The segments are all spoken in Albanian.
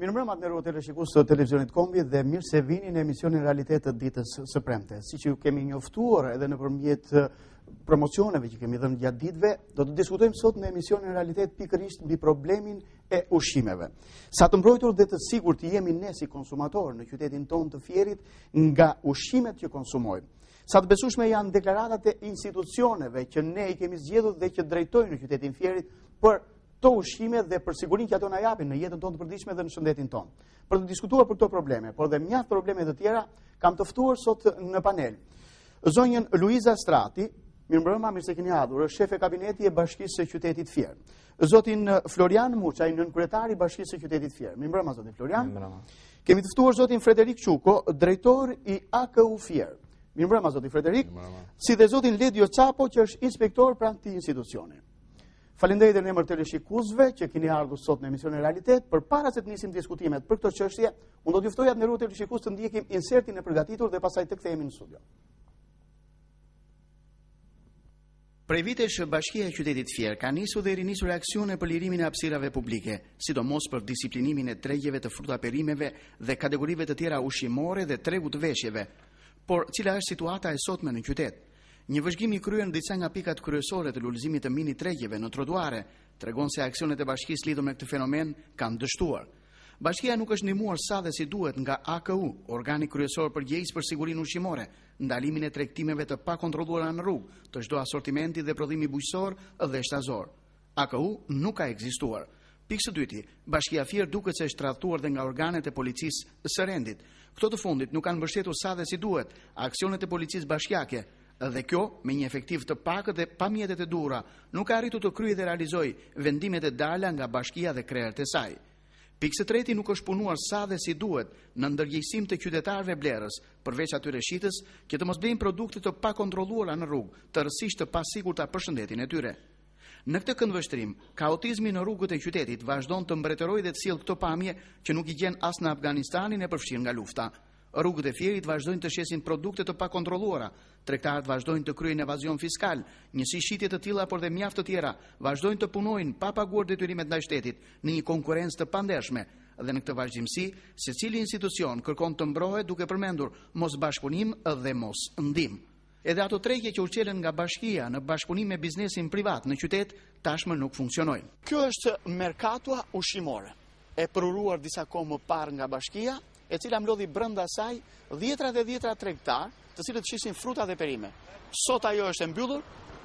Mirëmbrëma të nderuar televizionistë të televizionit Kombi dhe mirë se vini në emisionin Realitet të ditës së premte. Siç ju kemi njoftuar edhe nëpërmjet promocioneve që kemi dhënë gjatë ditëve, do të diskutojmë sot në emisionin Realitet pikërisht mbi problemin e ushqimeve. Sa të mbrojtur dhe të sigurt jemi ne si konsumatorë në qytetin tonë të Fierit nga ushqimet që konsumojmë. Sa të besueshme janë deklaratat e institucioneve që ne i kemi zgjedhur dhe që drejtojnë në qytetin Fierit për të ushqime dhe për sigurinë që ato na japin në jetën tonë të përditshme dhe në shëndetin tonë. Për të diskutuar për këto probleme, por dhe mjaft probleme të tjera, kam të ftuar sot në panel zonjën Luiza Strati, mirëmbrëma, mirë se keni ardhur, është shef e kabineti e Bashkisë së Qytetit Fier. Zotin Florian Muçaj, nënkryetari i Bashkisë së Qytetit Fier. Mirëmbrëma zotin Florian. Mirëmbrëma. Kemi të ftuar zotin Frederik Çuko, drejtor i AKU Fier. Mirëmbrëma zotin Frederik. Mirëmbrëma. Si dhe zotin Ledio Çapo, që është inspektor pranë këtij institucioni. Falenderit në emër të shikuesve që keni ardhur sot në emisionin Realitet. Përpara se të nisim diskutimet për këtë çështje, unë do t'ju ftoj atë nderuar televizionist të ndjekim insertin e përgatitur dhe pastaj të kthehemi në studio. Prej vitesh, Bashkia e Qytetit Fier ka nisur dhe rinisur aksione për lirimin e hapësirave publike, sidomos për disiplinimin e tregjeve të fruta perimeve dhe kategorive të tjera ushqimore dhe tregut të veshjeve. Por cila është situata e sotme në qytet? Një vëzhgim i kryer në disa nga pikat kryesore të lulëzimit të mini tregjeve në trotuare tregon se aksionet e bashkisë lidhur me këtë fenomen kanë dështuar. Bashkia nuk është ndihmuar sa dhe si duhet nga AKU, organi kryesor përgjegjës për sigurinë ushqimore, ndalimin e tregtimeve të pakontrolluara në rrugë, të çdo asortimenti dhe prodhimi bujqësor dhe shtazor. AKU nuk ka ekzistuar. Pikë së dyti, Bashkia Fier duket se është tradhtuar dhe nga organet e policisë së rendit. Këto të fundit nuk kanë mbështetur sa dhe si duhet aksionet e policisë bashkiake. Dhe kjo, me një efektiv të pakët dhe pa mjetet e duhura, nuk ka arritur të kryejë dhe realizojë vendimet e dala nga bashkia dhe krerët e saj. Pikë së treti, nuk është punuar sa dhe si duhet në ndërgjegjësim të qytetarëve blerës, përveç atyre shitës që të mos blejnë produkte të pakontrolluara në rrugë, të rësisht të pasigurta për shëndetin e tyre. Në këtë këndvështrim, kaotizmi në rrugët e qytetit vazhdon të mbretërojë dhe të sjellë këto pamje që nuk i gjen as në Afganistanin e përfshirë nga lufta. Rrugët e Fierit vazhdojnë të shesin produkte të pakontrolluara, tregtarët vazhdojnë të kryejnë evazion fiskal, njësi shitje të tilla por dhe mjaft të tjera vazhdojnë të punojnë pa paguar detyrimet ndaj shtetit në një konkurrencë të pandershme. Dhe në këtë vazhdimsi, secili institucion kërkon të mbrohet duke përmendur mos bashkëpunim dhe mos ndihmë. Edhe ato tregje që ushqelen nga bashkia në bashkëpunim me biznesin privat në qytet tashmë nuk funksionojnë. Kjo është merkatua ushqimore, e përuruar disa kohë më parë nga bashkia, e cila mlodhi brenda saj dhjetra dhe dhjetra tregtar, të cilët shisin fruta dhe perime. Sot ajo është e mbyllur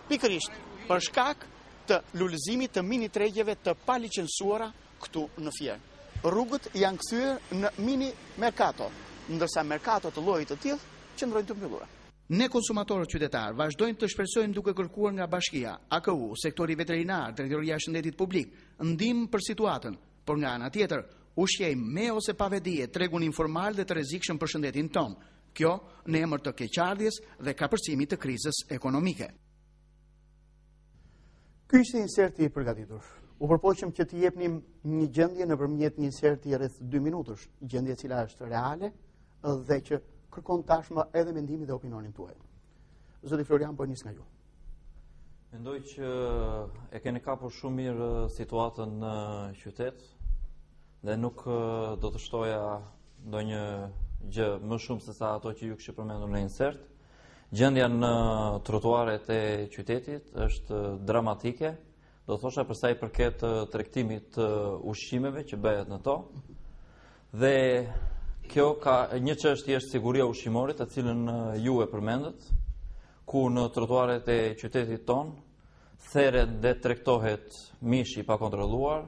pikërisht për shkak të lulëzimit të mini tregjeve të palicencuara këtu në Fier. Rrugët janë kthyer në mini merkato, ndërsa merkato të llojit të tillë qëndrojnë të mbyllura. Ne konsumatorët qytetar vazhdojmë të shpresojmë duke kërkuar nga bashkia, AKU, sektori veterinar, drejtoria e shëndetit publik, ndihmë për situatën, por nga ana tjetër ushqejmë me ose pa vedi tregun informal dhe të rrezikshëm për shëndetin tonë. Kjo në emër të keqardhjes dhe kapërcimit të krizës ekonomike. Ky ishte inserti i përgatitur. U përpoqëm që të jepnim një gjendje nëpërmjet një inserti rreth 2 minutash, gjendje e cila është reale dhe që kërkon tashmë edhe mendimin dhe opinionin tuaj. Zoti Florian, po nis nga ju. Mendoj që e keni kapur shumë mirë situatën në qytet dhe nuk do të shtoja ndonjë gjë më shumë se sa ato që ju kishit përmendur në insert. Gjendja në trotuaret e qytetit është dramatike, do thosha për sa i përket tregtimit të ushqimeve që bëhet në to. Dhe kjo ka një çështje është siguria ushqimore, të cilën ju e përmendët, ku në trotuaret e qytetit ton theret dhe tregtohet mish i pakontrolluar,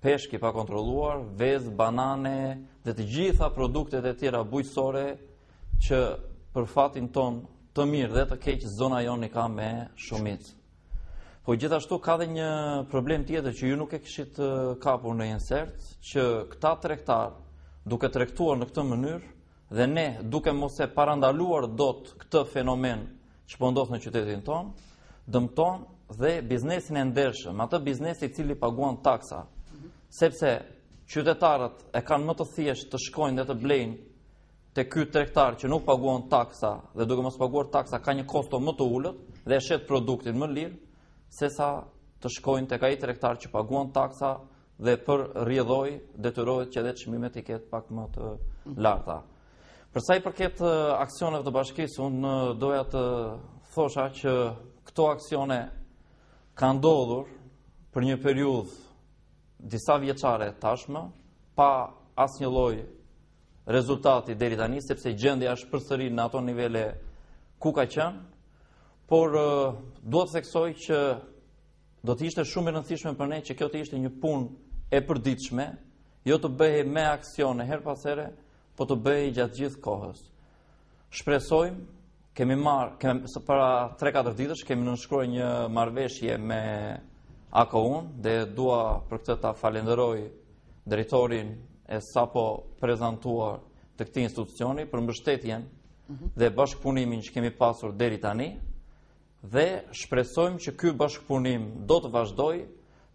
peshk i pakontrolluar, vezë, banane dhe të gjitha produktet e tjera bujqësore që për fatin ton të mirë dhe të keq zona jonë ka me shumicë. Po gjithashtu ka dhe një problem tjetër që ju nuk e kishit kapur në insert, që këta tregtar duke tregtuar në këtë mënyrë dhe ne duke mos e parandaluar dot këtë fenomen që po ndodh në qytetin ton, dëmton dhe biznesin e ndershëm, atë biznesi i cili paguan taksa, sepse qytetarët e kanë më të thjesht të shkojnë dhe të blejnë te ky tregtar që nuk paguan taksa dhe duke mos paguar taksa ka një kosto më të ulët dhe e shet produktin më lirë, sesa të shkojnë tek ai tregtar që paguan taksa dhe për rrjedhoj detyrohet që edhe çmimet i ketë pak më të larta. Për sa i përket aksioneve të bashkisë, unë doja të thosha që këto aksione kanë ndodhur për një periudhë disa vjeçare tashmë, pa asnjë lloj rezultati deri tani, sepse gjendja është përsëri në ato nivele ku ka qenë, por duhet të theksoj që do të ishte shumë e rëndësishme për ne që kjo të ishte një punë e përditshme, jo të bëhej me aksione her pas here, po të bëhej gjatë gjithë kohës. Shpresojmë, para 3-4 ditësh kemi nënshkruar një marrëveshje me AKU-n dhe dua për këtë ta falenderoj drejtorin e sapo prezantuar të këtij institucioni për mbështetjen dhe bashkëpunimin që kemi pasur deri tani, dhe shpresojmë që ky bashkëpunim do të vazhdojë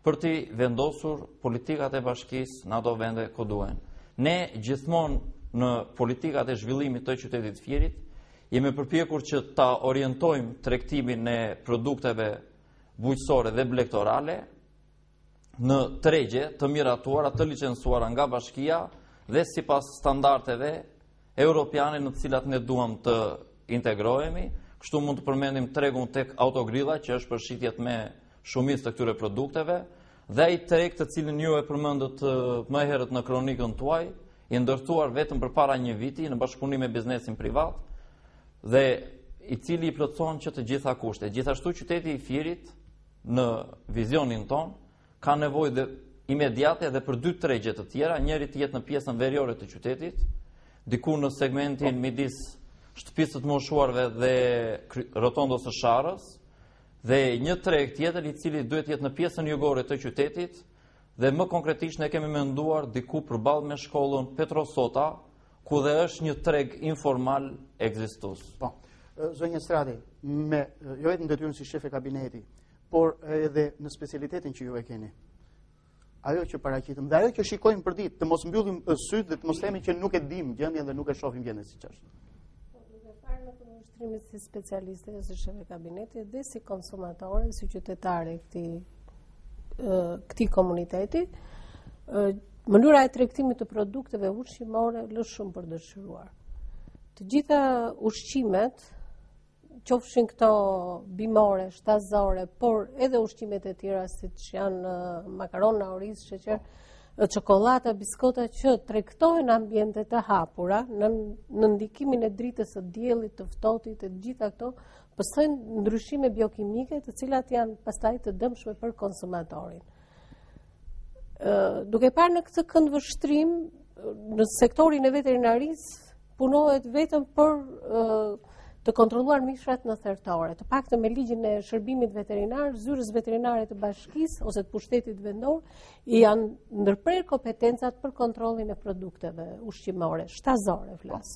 për të vendosur politikat e bashkisë në ato vende ku duhen. Ne gjithmonë në politikat e zhvillimit të qytetit Fierit jemi përpjekur që ta orientojmë tregtimin e produkteve bujqësore dhe blegtorale në tregje të miratuara, të licencuara nga bashkia dhe sipas standardeve europiane në të cilat ne duam të integrohemi. Kështu mund të përmendim tregun tek autogrilla, që është përshitjet me shumicë të këtyre produkteve, dhe ai treg të cilin ju e përmendët më herët në kronikën tuaj, i ndërtuar vetëm përpara një viti në bashkëpunim me biznesin privat dhe i cili i plotëson që të gjitha kushtet. Gjithashtu qyteti i Fierit në vizionin ton ka nevojë dhe imediate dhe për 2 tregje të tjera, njëri të jetë në pjesën veriore të qytetit, diku në segmentin midis shtëpisë të moshuarve dhe rotondës së Sharrës, dhe një treg tjetër i cili duhet jetë në pjesën jugore të qytetit, dhe më konkretisht ne kemi menduar diku përballë me shkollën Petrosota, ku dhe është një treg informal ekzistus. Po, zonjë Strati, jo vetëm detyrën si shef e kabineti, por edhe në specialitetin që ju e keni. Ajo që paraqitëm dhe ajo që shikojmë për ditë, të mos mbyllim syt dhe të mos themi që nuk e dim gjendjen dhe nuk e shohim gjendjen siç është. Duke parë në përmbështrimit si specialiste dhe si shef e kabinetit dhe si konsumatore, si qytetare këtij komuniteti, mënyra e tregtimit të produkteve ushqimore lë shumë për dëshiruar. Të gjitha ushqimet, qofshin këto bimore, shtazore, por edhe ushqimet e tjera siç janë makarona, oriz, sheqer, çokolata, biskota që tregtojnë ambiente të hapura në ndikimin e dritës së diellit, të ftohtit, të gjitha këto pasojnë ndryshime biokimike të cilat janë pastaj të dëmshme për konsumatorin. Duke parë në këtë këndvështrim, në sektorin e veterinarisë punohet vetëm për të kontrolluar mishrat në thertore. Të paktën me ligjin e shërbimit veterinar, zyrës veterinare të bashkisë ose të pushtetit vendor i janë ndërprer kompetencat për kontrollin e produkteve ushqimore, shtazore flas.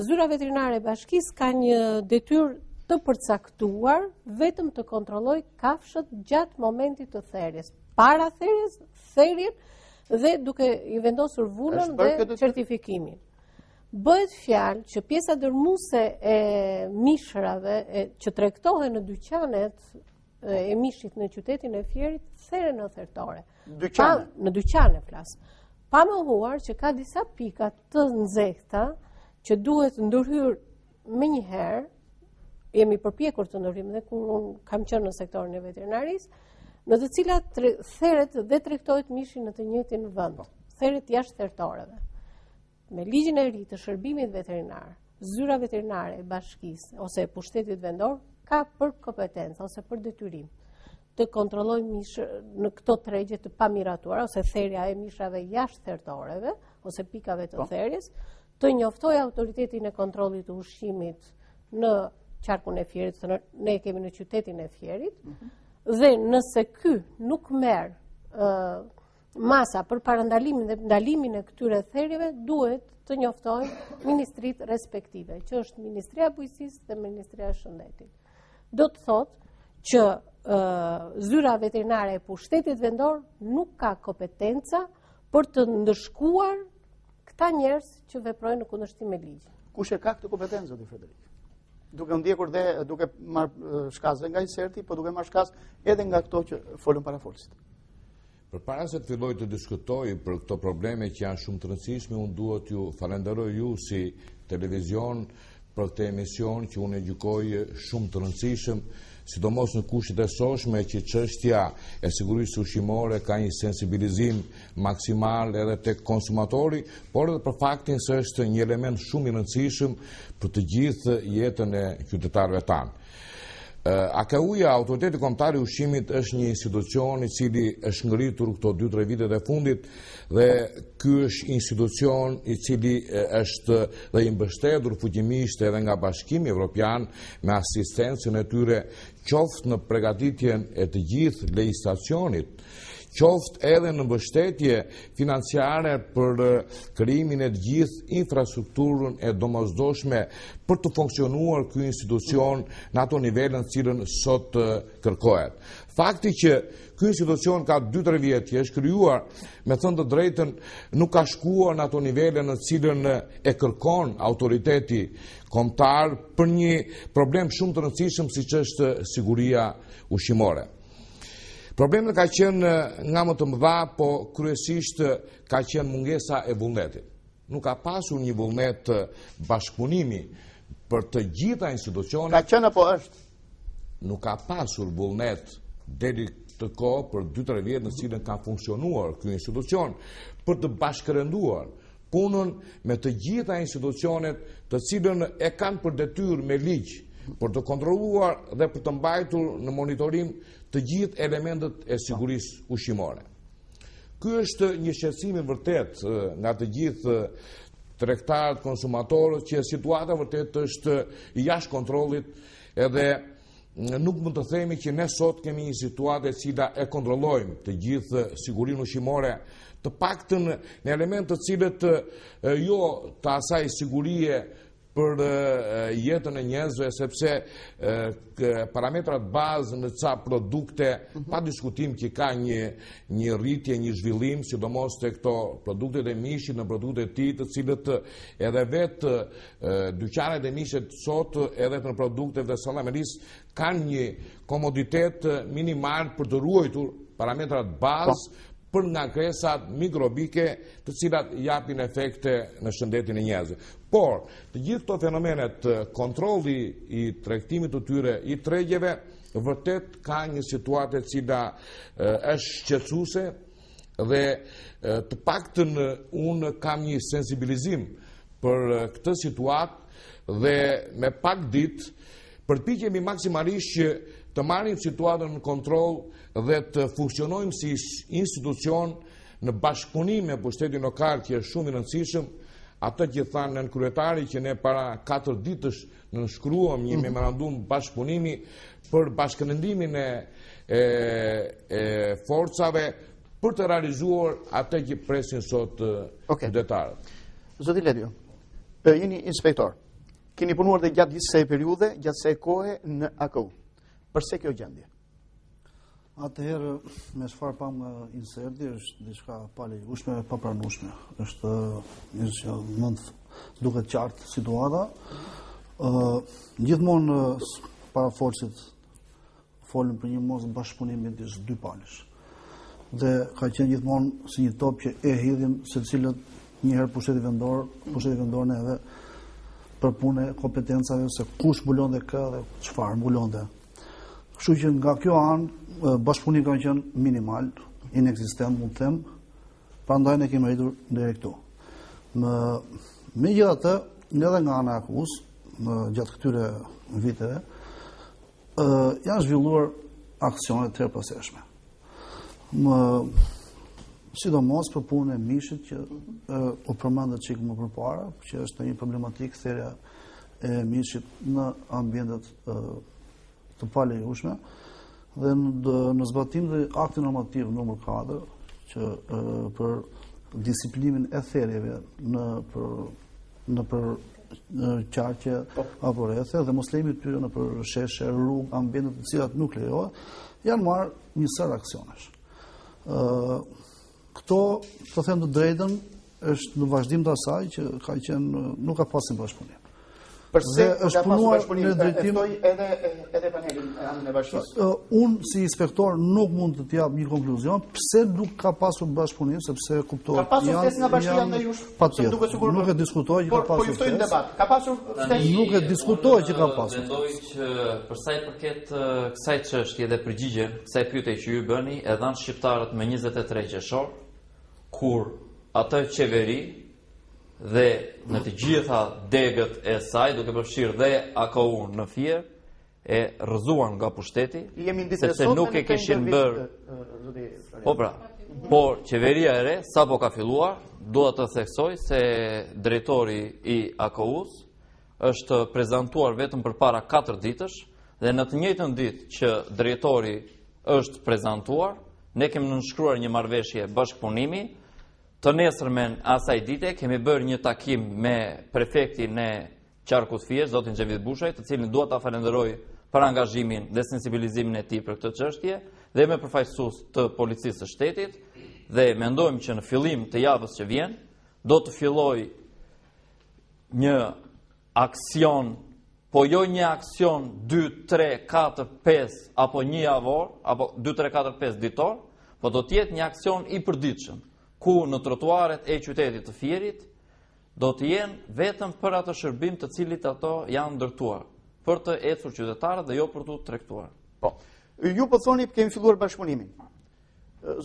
Zyra veterinare e bashkisë ka një detyrë të përcaktuar vetëm të kontrollojë kafshët gjatë momentit të therrjes, para therrjes, therrjen dhe duke i vendosur vulën dhe certifikimin. Bëhet fjalë që pjesa dërmuese e mishrave që tregtohen në dyqanet e mishit në qytetin e Fierit therren në thertore. Në dyqane flas. Pa mohuar që ka disa pika të nxehta që duhet ndërhyr menjëherë, jemi përpjekur të ndërhyjmë dhe kur unë kam qenë në sektorin e veterinarisë, në të cilat therret dhe tregtohet mishi në të njëjtin vend. Therret jashtë thertoreve. Me ligjin e ri të shërbimit veterinar, zyra veterinare e bashkisë ose e pushtetit vendor ka për kompetencë ose për detyrim të kontrollojë mishë në këto tregje të pamiratuara ose therrja e mishrave jashtë thertoreve ose pikave të therrjes, të njoftojë autoritetin e kontrollit të ushqimit në qarkun e Fierit, ne kemi në qytetin e Fierit, dhe nëse ky nuk merr masa për parandalimin dhe ndalimin e këtyre therrjeve, duhet të njoftojnë ministrit respektive, që është Ministria e Bujqësisë dhe Ministria e Shëndetit. Do të thotë që zyra veterinare e pushtetit vendor nuk ka kompetenca për të ndëshkuar këta njerëz që veprojnë në kundërshtim me ligjin. Kush e ka këtë kompetencë, zoti Frederik? Duke ndjekur dhe duke marrë shkaz dhe nga i serti, po duke marrë shkaz edhe nga këto që folën parafolësit. Përpara se të filloj të diskutoj për këto probleme që janë shumë të rëndësishme, unë duhet ju falenderoj ju si televizion për këtë emision që unë e gjykoj shumë të rëndësishëm, sidomos në kushtet e sotshme që çështja e sigurisë ushqimore ka një sensibilizim maksimal edhe tek konsumatori, por edhe për faktin se është një element shumë i rëndësishëm për të gjithë jetën e qytetarëve tanë. AKU-ja, Autoriteti Kombëtar i Ushqimit, është një institucion i cili është ngritur këto 2-3 vitet e fundit dhe ky është institucion i cili është dhe i mbështetur fuqimisht edhe nga Bashkimi Evropian me asistencën e tyre qoftë në përgatitjen e të gjithë legjislacionit, qoftë edhe në mbështetje financiare për krijimin e të gjithë infrastrukturën e domosdoshme për të funksionuar ky institucion në ato nivele në cilën sot kërkohet. Fakti që ky institucion ka 2-3 vjet që është krijuar, me thënë të drejtën, nuk ka shkuar në ato nivele në cilën e kërkon autoriteti kombëtar për një problem shumë të rëndësishëm siç është siguria ushqimore. Problemet ka qenë nga më të mëdha, po kryesisht ka qenë mungesa e vullnetit. Nuk ka pasur një vullnet bashkëpunimi për të gjitha institucionet. Ka qenë apo është? Nuk ka pasur vullnet deri të kohë për 2-3 vjet në cilën ka funksionuar ky institucion për të bashkërenduar punën me të gjitha institucionet të cilën e kanë për detyrë me ligj për të kontrolluar dhe për të mbajtur në monitorim të gjithë elementet e sigurisë ushqimore. Ky është një shqetësim i vërtet nga të gjithë tregtarët, konsumatorët, që situata vërtet është jashtë kontrollit edhe nuk mund të themi që ne sot kemi një situatë e cila e kontrollojmë të gjithë sigurinë ushqimore, të paktën në element të cilët jo të asaj sigurie për jetën e njerëzve, sepse parametrat bazë në ca produkte, pa diskutim që ka një rritje, një zhvillim, sidomos të këto produktet e mishit në produktet ti, të cilët edhe vetë dyqanet e mishit sot, edhe në produktet dhe salameris, kanë një komoditet minimal për të ruajtur parametrat bazë për nga kresat mikrobike të cilat japin efekte në shëndetin e njerëzve. Por, të gjithë këto fenomenet, kontrolli i tregtimit të tyre, i tregjeve, vërtet ka një situatë e cila është shqetësuese dhe të paktën unë kam një sensibilizim për këtë situatë dhe me pak ditë përpiqemi maksimalisht që të marrim situatën në kontroll dhe të funksionojmë si institucion në bashkëpunim me pushtetin lokal, që është shumë i rëndësishëm, atë që thanë në kryetari që ne para 4 ditësh nënshkruam një memorandum bashkëpunimi për bashkërendimin e forcave për të realizuar atë që presin sot qytetarët. Zoti Ledio, jeni inspektor. Keni punuar dhe gjatë gjithë kësaj periudhe, gjatë kësaj kohe në AKU. Përse kjo gjendje? Atëherë, me çfarë pam inserti, është diçka pa lejueshme, pa pranueshme. Është një që mund duket qartë situata. Gjithmonë para forcit folën për një mos bashkëpunim midis dy palësh. Dhe ka qenë gjithmonë si një top që e hidhin secilët një herë pushteti vendor neve për punë kompetencave se kush mbulon dhe kë dhe çfarë mbulon dhe. Kështu që nga kjo anë bashkëpunimi ka qenë minimal, inexistent mund të them, prandaj ne kemi arritur deri këtu. Megjithatë, edhe nga ana e AKU-s, gjatë këtyre viteve, janë zhvilluar aksione të tërëpërseshme. Sidomos për punën e mishit që u përmendet çik më përpara, që është një problematikë thërrja e mishit në ambientet të palejueshme dhe në zbatim dhe akti normativ numër 4 që për disiplinimin e therrjeve në për qarqe apo rrethe dhe mos lejmi tyre në për sheshe, rrugë, ambientet të cilat nuk lejohet, janë marrë një sër aksionesh. Këto, të them të drejtën, është në vazhdim të asaj që ka qenë nuk ka pasur bashkëpunim. Përse Dhe është punuar në drejtim edhe panelin anën e bashkisë. Unë si inspektor nuk mund të t'jap një konkluzion pse nuk ka pasur bashkëpunim, sepse kuptohet Ka pasur ftesë nga bashkia ndaj jush. Patjetër. Nuk e diskutoj që ka pasur. Po ju ftoi në debat. Ka pasur ftesë. Nuk e diskutoj që ka pasur. Mendoj që për sa i përket kësaj çështje dhe përgjigjen, kësaj pyetje që ju bëni, e dhanë shqiptarët me 23 qershor, kur atë qeveri dhe në të gjitha degët e saj, duke përfshirë dhe AKU në Fier, e rrëzuan nga pushteti, sepse nuk e kishin bërë. Po pra, por qeveria e re, sa po ka filluar, duhet të theksoj se drejtori i AKU-s është prezantuar vetëm për para 4 ditësh, dhe në të njëjtën ditë që drejtori është prezantuar, ne kemi nënshkruar një marrëveshje bashkëpunimi. Të nesërmen asaj dite kemi bërë një takim me prefektin e Qarkut Fier, zotin Xhevid Bushaj, të cilin dua ta falenderoj për angazhimin dhe sensibilizimin e tij për këtë çështje, dhe me përfaqësues të policisë së shtetit, dhe mendojmë që në fillim të javës që vjen do të fillojë një aksion, po jo një aksion 2, 3, 4, 5 apo një javor, apo 2, 3, 4, 5 ditor, po do të jetë një aksion i përditshëm, ku në trotuaret e qytetit të Fierit do të jenë vetëm për atë shërbim të cilit ato janë ndërtuar, për të ecur qytetarët dhe jo për të tregtuar. Po. Ju po thoni kemi filluar bashkëpunimin.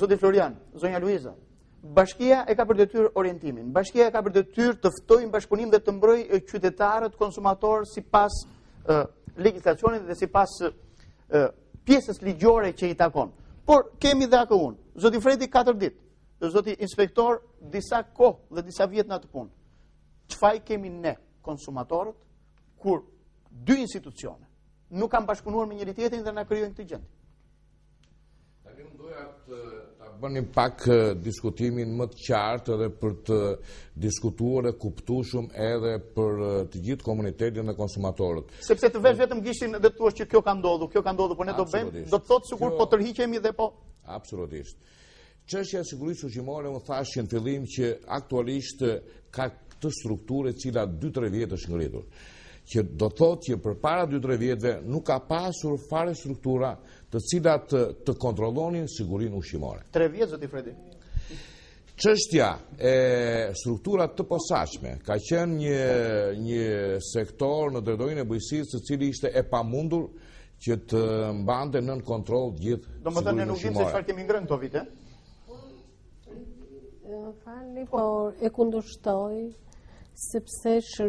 Zoti Florian, zonja Luiza, bashkia e ka për detyrë orientimin. Bashkia e ka për detyrë të ftojë bashkëpunim dhe të mbrojë qytetarët, konsumatorë sipas legjislacionit dhe sipas pjesës ligjore që i takon. Por kemi dhe AKU-n. Zoti Fredi 4 ditë. Zoti inspektor, disa kohë dhe disa vjet në atë punë. Çfarë kemi ne, konsumatorët, kur dy institucione nuk kanë bashkëpunuar me njëri tjetrin dhe na krijojnë këtë gjendje? Tani më doja ta bënim pak diskutimin më të qartë edhe për të diskutuar e kuptueshëm edhe për të gjithë komunitetin e konsumatorët. Sepse të vesh vetëm gishtin dhe të thuash që kjo ka ndodhur, por ne do bëjmë, do të thotë sikur po tërhiqemi dhe po. Absolutisht. Çështja e sigurisë ushqimore më thashë në fillim që aktualisht ka këtë strukturë e cila 2-3 vjet është ngritur. Që do thotë që përpara 2-3 vjetëve nuk ka pasur fare struktura të cilat të kontrollonin sigurinë ushqimore. 3 vjet zoti Fredi. Çështja e strukturat të posaçme ka qenë një sektor në drejtorinë e bujqësisë, i cili ishte e pamundur që të mbante nën kontroll gjithë. Domethënë ne nuk dimë se çfarë kemi ngrënë këto vite. Falni, por e kundërshtoj, sepse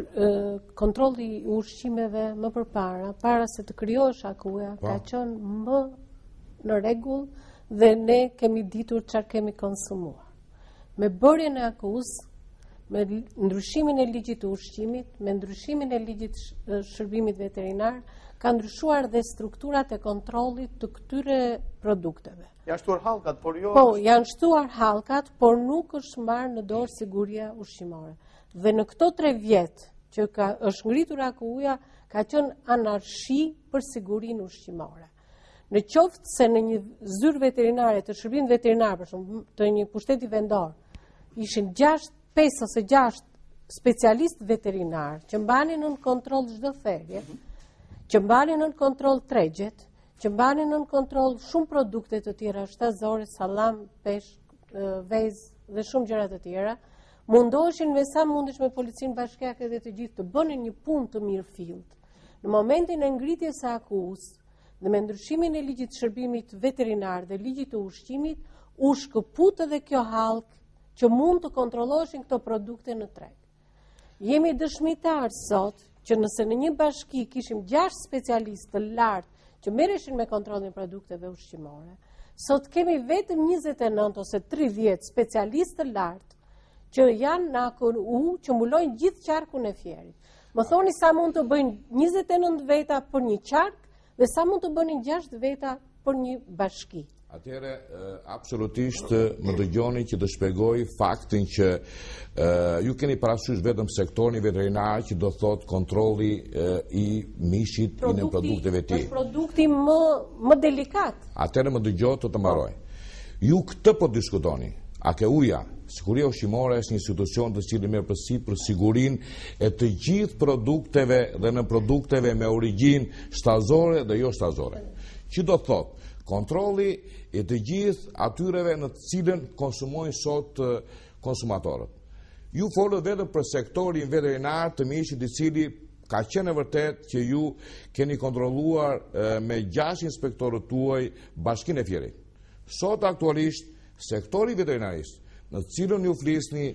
kontrolli i ushqimeve më përpara, para se të krijohesh AKU-ja, ka qenë më në rregull dhe ne kemi ditur çfarë kemi konsumuar. Me bërjen e AKU-s, me ndryshimin e ligjit të ushqimit, me ndryshimin e ligjit të shërbimit veterinar, ka ndryshuar dhe strukturat e kontrollit të këtyre produkteve. Janë shtuar hallkat, por jo. Po, janë shtuar hallkat, por nuk është marrë në dorë siguria ushqimore. Dhe në këto 3 vjet që është ngritur AKU-ja, ka qenë anarshi për sigurinë ushqimore. Në qoftë se në një zyrë veterinare të shërbimit veterinar, për shembull, të një pushteti vendor, ishin 5 ose 6 specialistë veterinar që mbanin në kontroll çdo therrje, që mbanin në kontroll tregjet, që mbanin në kontroll shumë produkte të tjera, shtazore, sallam, peshk, vezë dhe shumë gjëra të tjera, mundoheshin me sa mundesh me policinë bashkiake dhe të gjithë të bënin një punë të mirëfillt. Në momentin e ngritjes së AKU-s dhe me ndryshimin e ligjit të shërbimit veterinar dhe ligjit të ushqimit, u shkëput edhe kjo hallk që mund të kontrolloheshin këto produkte në treg. Jemi dëshmitar sot që nëse në një bashki kishim 6 specialistë të lartë që merreshin me kontrollin e produkteve ushqimore, sot kemi vetëm 29 ose 30 specialistë të lartë që janë në AKU që mbulojnë gjithë qarkun e Fierit. Më thoni sa mund të bëjnë 29 veta për një qark dhe sa mund të bënin 6 veta për një bashki. Atëherë, absolutisht më dëgjoni që të shpjegoj faktin që ju keni parasysh vetëm sektorin veterinar që do thot kontrolli i mishit i në produkteve të tij. Është produkti më delikat. Atëherë më dëgjoj të mbaroj. Ju këtë po diskutoni. AKU-ja, siguria ushqimore është një institucion të cili merr përsi për sigurinë e të gjithë produkteve dhe në produkteve me origjinë shtazore dhe jo shtazore. Që do të thotë, kontrolli e të gjithë atyreve në të cilën konsumojnë sot konsumatorët. Ju folët vetëm për sektorin veterinar të mishit i cili ka qenë e vërtet që ju keni kontrolluar me 6 inspektorët tuaj Bashkinë e Fierit. Sot aktualisht sektori veterinarisë, në cilën ju flisni,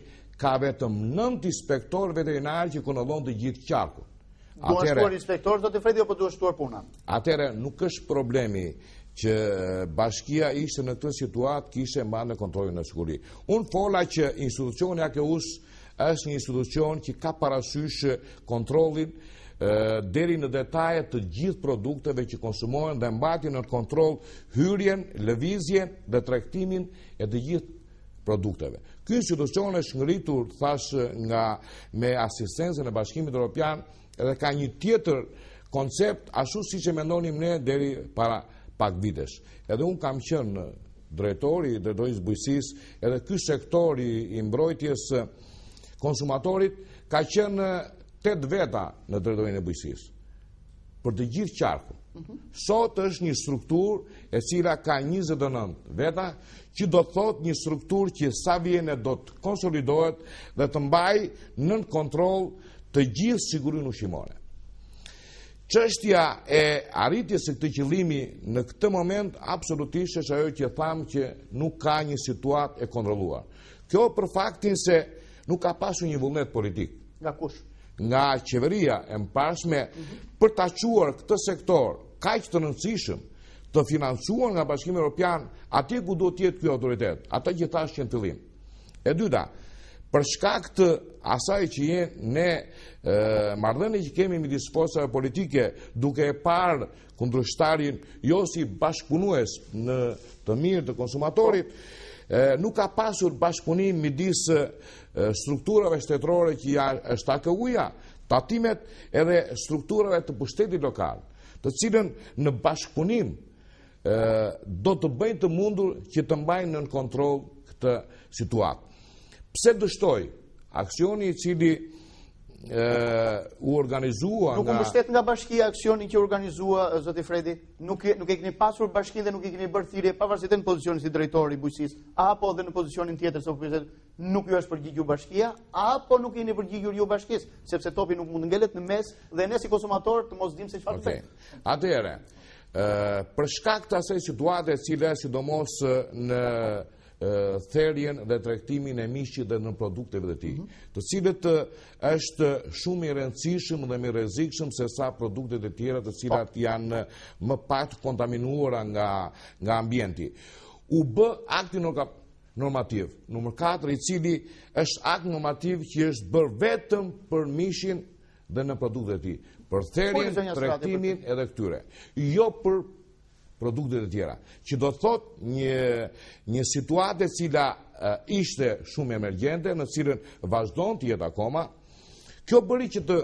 ka vetëm 9 inspektor veterinar që kontrollon të gjithë qarkun. Duan shtuar inspektor, do të Fredi, apo duan shtuar punën? Atëherë nuk është problemi që bashkia ishte në këtë situatë, kishte mbarë në kontrollin e siguri. Unë fola që institucioni AKU-s është një institucion që ka parasysh kontrollin deri në detajet të gjithë produkteve që konsumohen dhe mbajtjen në kontroll hyrjen, lëvizjen dhe tregtimin e të gjithë produkteve. Ky institucion është ngritur, thash, me asistencën e Bashkimit Evropian edhe ka një tjetër koncept ashtu siç e mendonim ne deri para pak vitesh. Edhe unë kam qenë drejtori i bujqësisë, edhe ky sektor i mbrojtjes konsumatorit ka qenë 8 veta në drejtorinë e bujqësisë për të gjithë qarkun. Sot është një strukturë e cila ka 29 veta, që do të thotë një strukturë që sa vjen do të konsolidohet dhe të mbajë nën kontroll të gjithë sigurinë ushqimore. Çështja e arritjes së këtij qëllimi në këtë moment absolutisht është ajo që tham që nuk ka një situatë e kontrolluar. Kjo për faktin se nuk ka pasur një vullnet politik. Nga kush? Nga qeveria e mbarshme për ta quar këtë sektor kaq të rëndësishëm të financuar nga Bashkimi Evropian atje ku duhet të jetë ky autoritet, ata që thash që në fillim. E dyta, për shkak të asaj që ne marrëdhënie që kemi midis forcave politike, duke e parë kundërshtarin jo si bashkëpunues në të mirë të konsumatorit, nuk ka pasur bashkëpunim midis strukturave shtetërore që është AKU-ja, tatimet edhe strukturave të pushtetit lokal, të cilën në bashkëpunim do të bëjnë të mundur që të mbajnë nën kontroll këtë situatë. Pse dështoj aksioni i cili u organizua nuk u mbështet nga bashkia aksioni që organizua zoti Fredi, nuk e keni pasur bashkinë dhe nuk e keni bërë thirrje pavarësisht në pozicionin si drejtori i bujqësisë, apo dhe në pozicionin tjetër se nuk ju është përgjigjur bashkia, apo nuk jeni përgjigjur ju bashkisë, sepse topi nuk mund ngelet në mes dhe ne si konsumator të mos dim se çfarë bëjmë. Atëherë, për shkak të asaj situate e cila sidomos në therjen dhe tregtimin e mishit dhe në produkteve të tij, të cilët është shumë i rëndësishëm dhe më i rrezikshëm se sa produktet e tjera të cilat janë më pak kontaminuara nga ambienti. U bë akti normativ numër 4, i cili është akt normativ që është bërë vetëm për mishin dhe në produktet e tij, për therjen, tregtimin edhe këtyre, jo për produktet e tjera, që do të thot një situatë e cila ishte shumë emergjente, në cilën vazhdon të jetë akoma. Kjo bëri që të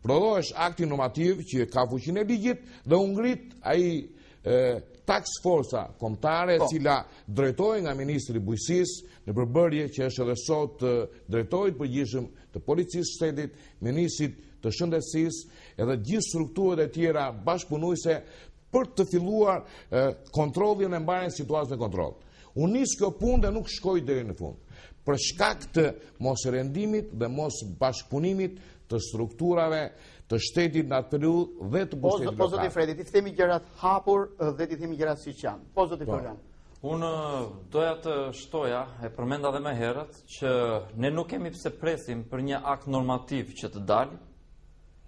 prodhohesh akti normativ që ka fuqinë e ligjit dhe u ngrit ai task forca kombëtare e cila drejtohet nga ministri i bujqësisë në përbërje që është edhe sot drejtori i përgjithshëm të policisë së shtetit, ministrit të shëndetësisë edhe gjithë strukturat e tjera bashkëpunuese për të filluar kontrollin e mbarjen e situatës në kontroll. U nis kjo punë dhe nuk shkoi deri në fund. Për shkak të mos rendimit dhe mos bashkëpunimit të strukturave të shtetit në atë periudhë dhe të pushtetit lokal. Po zoti Fredi, ti themi gjërat hapur dhe ti themi gjërat siç janë. Po zoti Florian. Unë doja të shtoja, e përmenda dhe më herët, që ne nuk kemi pse presim për një akt normativ që të dalë,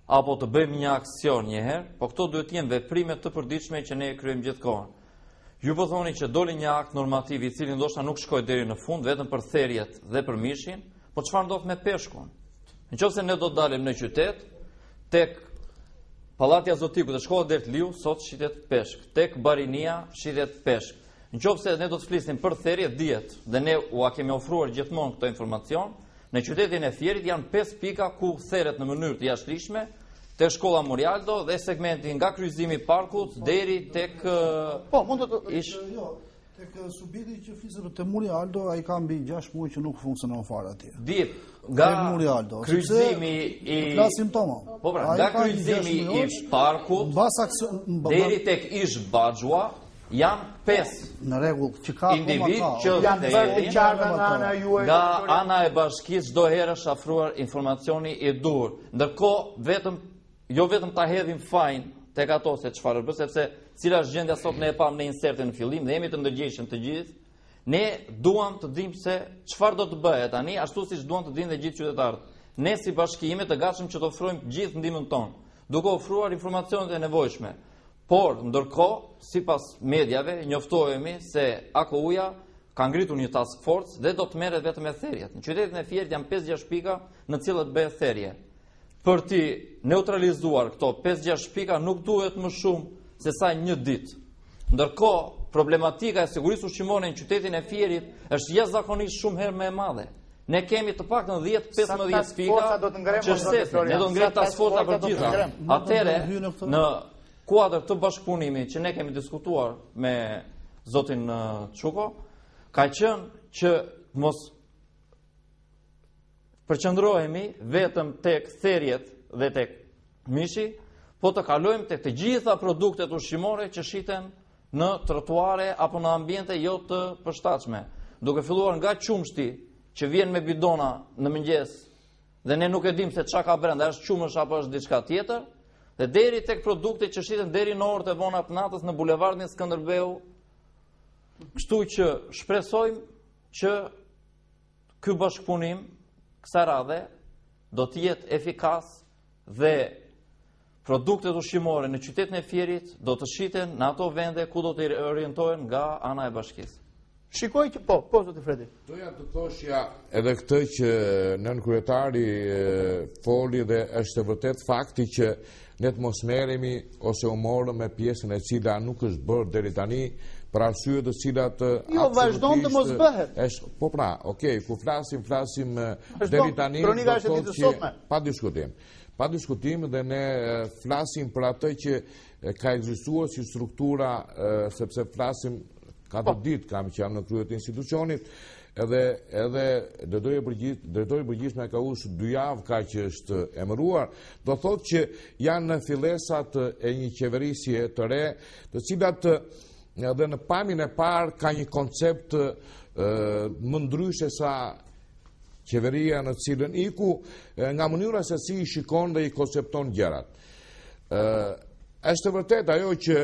apo të bëjmë një aksion një herë, po këto duhet të jenë veprime të përditshme që ne e kryejmë gjithkohën. Ju po thoni që doli një akt normativ i cili ndoshta nuk shkoi deri në fund, vetëm për therjet dhe për mishin, po çfarë ndodh me peshkun? Nëse ne do të dalim në qytet, tek Pallati Azotiku dhe shkolla Dertliu, sot shitet peshk, tek Barinia shitet peshk. Nëse ne do të flisnim për therje, dihet, dhe ne u kemi ofruar gjithmonë këtë informacion, në qytetin e Fierit janë 5 pika ku theret në mënyrë të jashtëligjshme, tek shkolla Morialdo dhe segmenti nga kryqëzimi i parkut deri tek po mund të Tek subjekti që flisë për Temuri Aldo, ai ka mbi 6 muaj që nuk funksionon fare atje. Dit, nga Temuri Aldo, kryqëzimi i flasim toma. Po pra, nga kryqëzimi i parkut deri tek Ish Baxhua janë 5 në rregull që ka individ që janë bërë të qarta nga ana juaj. nga ana e bashkisë çdo herë është afruar informacioni i dur. Ndërkohë jo vetëm ta hedhim fajin tek ato se çfarë bë, sepse cila është gjendja sot ne e pam në insertin në fillim dhe jemi të ndërgjegjshëm të gjithë. Ne duam të dimë se çfarë do të bëhet tani, ashtu siç duan të dinë dhe gjithë qytetarët. Ne si bashki jemi të gatshëm që të ofrojmë gjithë ndihmën tonë, duke ofruar informacionet e nevojshme. Por ndërkohë, sipas mediave, njoftohemi se AKU-ja ka ngritur një task force dhe do të merret vetëm me therrjet. Në qytetin e Fierit janë 5-6 pika në cilët bëhet therrje. Për të neutralizuar këto 5-6 pika nuk duhet më shumë se sa një ditë. Ndërkohë, problematika e sigurisë ushqimore në qytetin e Fierit është jashtëzakonisht shumë herë më e madhe. Ne kemi të paktën 10-15 pika që ne do ngremë task forca për gjitha. Atëherë, në kuadër të bashkëpunimit që ne kemi diskutuar me zotin Çuko, ka qenë që mos përqendrohemi vetëm tek therrjet dhe tek mishi, po të kalojmë tek të gjitha produktet ushqimore që shiten në trotuare apo në ambiente jo të përshtatshme, duke filluar nga qumshti që vjen me bidona në mëngjes dhe ne nuk e dim se çka ka brenda, është qumësh apo është diçka tjetër, dhe deri tek produktet që shiten deri në orët e vona të natës në bulevardin Skënderbeu. Kështu që shpresojmë që ky bashkëpunim kësaj radhe do të jetë efikas dhe produktet ushqimore në qytetin e Fierit do të shiten në ato vende ku do të orientohen nga ana e bashkisë. Shikoj që po zoti Fredi. Doja të thoshja edhe këtë që nën kryetari foli dhe është vërtet fakti që ne të mos merremi ose u morëm me pjesën e cila nuk është bërë deri tani për arsye të cilat vazhdon të mos bëhet. Po pra, okay, ku flasim deri tani kronika është e ditës sotme. Pa diskutim dhe ne flasim për atë që ka ekzistuar si struktura, sepse flasim 4 ditë kam që jam në krye të institucionit, edhe drejtori përgjithshëm ka usë 2 javë ka që është emëruar, do thotë që janë në fillesat e një qeverisje të re, të cilat edhe në pamjen e parë ka një koncept më ndryshe sa qeveria në cilën iku, nga mënyra se si i shikon dhe i koncepton gjërat. Është vërtet ajo që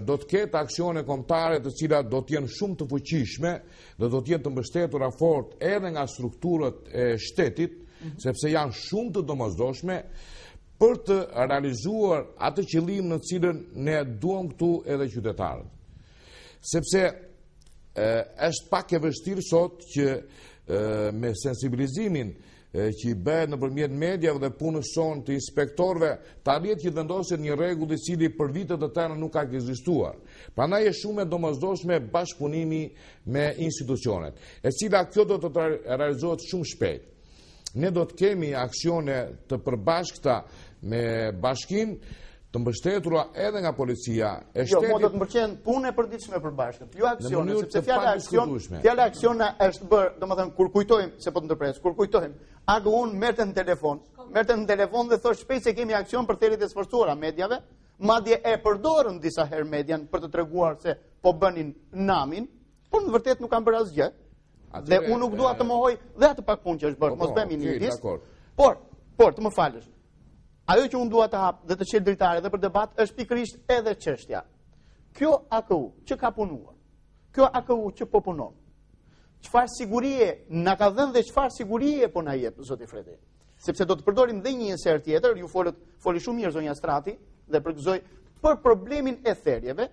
do të ketë aksione kombëtare të cilat do të jenë shumë të fuqishme dhe do të jenë të mbështetura fort edhe nga strukturët e shtetit, sepse janë shumë të domosdoshme për të realizuar atë qëllim në cilën ne duam këtu edhe qytetarët. Sepse është pak e vështirë sot që me sensibilizimin që i bëhet nëpërmjet mediave dhe punës sonë të inspektorëve, ta arrit që vendoset një rregull i cili për vite të tëra nuk ka ekzistuar. Prandaj është shumë e domosdoshme bashkëpunimi me institucionet, e cila kjo do të realizohet shumë shpejt. Ne do të kemi aksione të përbashkëta me bashkinë, të mbështetura edhe nga policia e shtetit. Jo, do të mbërqen punë e përditshme përbashkët, jo aksione, sepse fjala aksione është bërë, domethënë kur kujtojmë se po të ndërpres, kur kujtojmë, AKU-n merrte në telefon dhe thosh shpejt se kemi aksion për therrjet e sforcuara mediave, madje e përdorën disa herë median për të treguar se po bënin namin, por në vërtet nuk kanë bërë asgjë. Dhe unë nuk dua të mohoj dhe atë pak punë që është bërë, mos bëhemi një disë. Por të më falësh. Ajo që unë dua të hap dhe të çel dritare dhe për debat është pikërisht edhe çështja. Kjo AKU që ka punuar, kjo AKU që po punon, çfarë sigurie na ka dhënë dhe çfarë sigurie po na jep zoti Fredi? Sepse do të përdorim dhe një insert tjetër, ju foli shumë mirë zonja Strati dhe përgëzoj për problemin e therrjeve,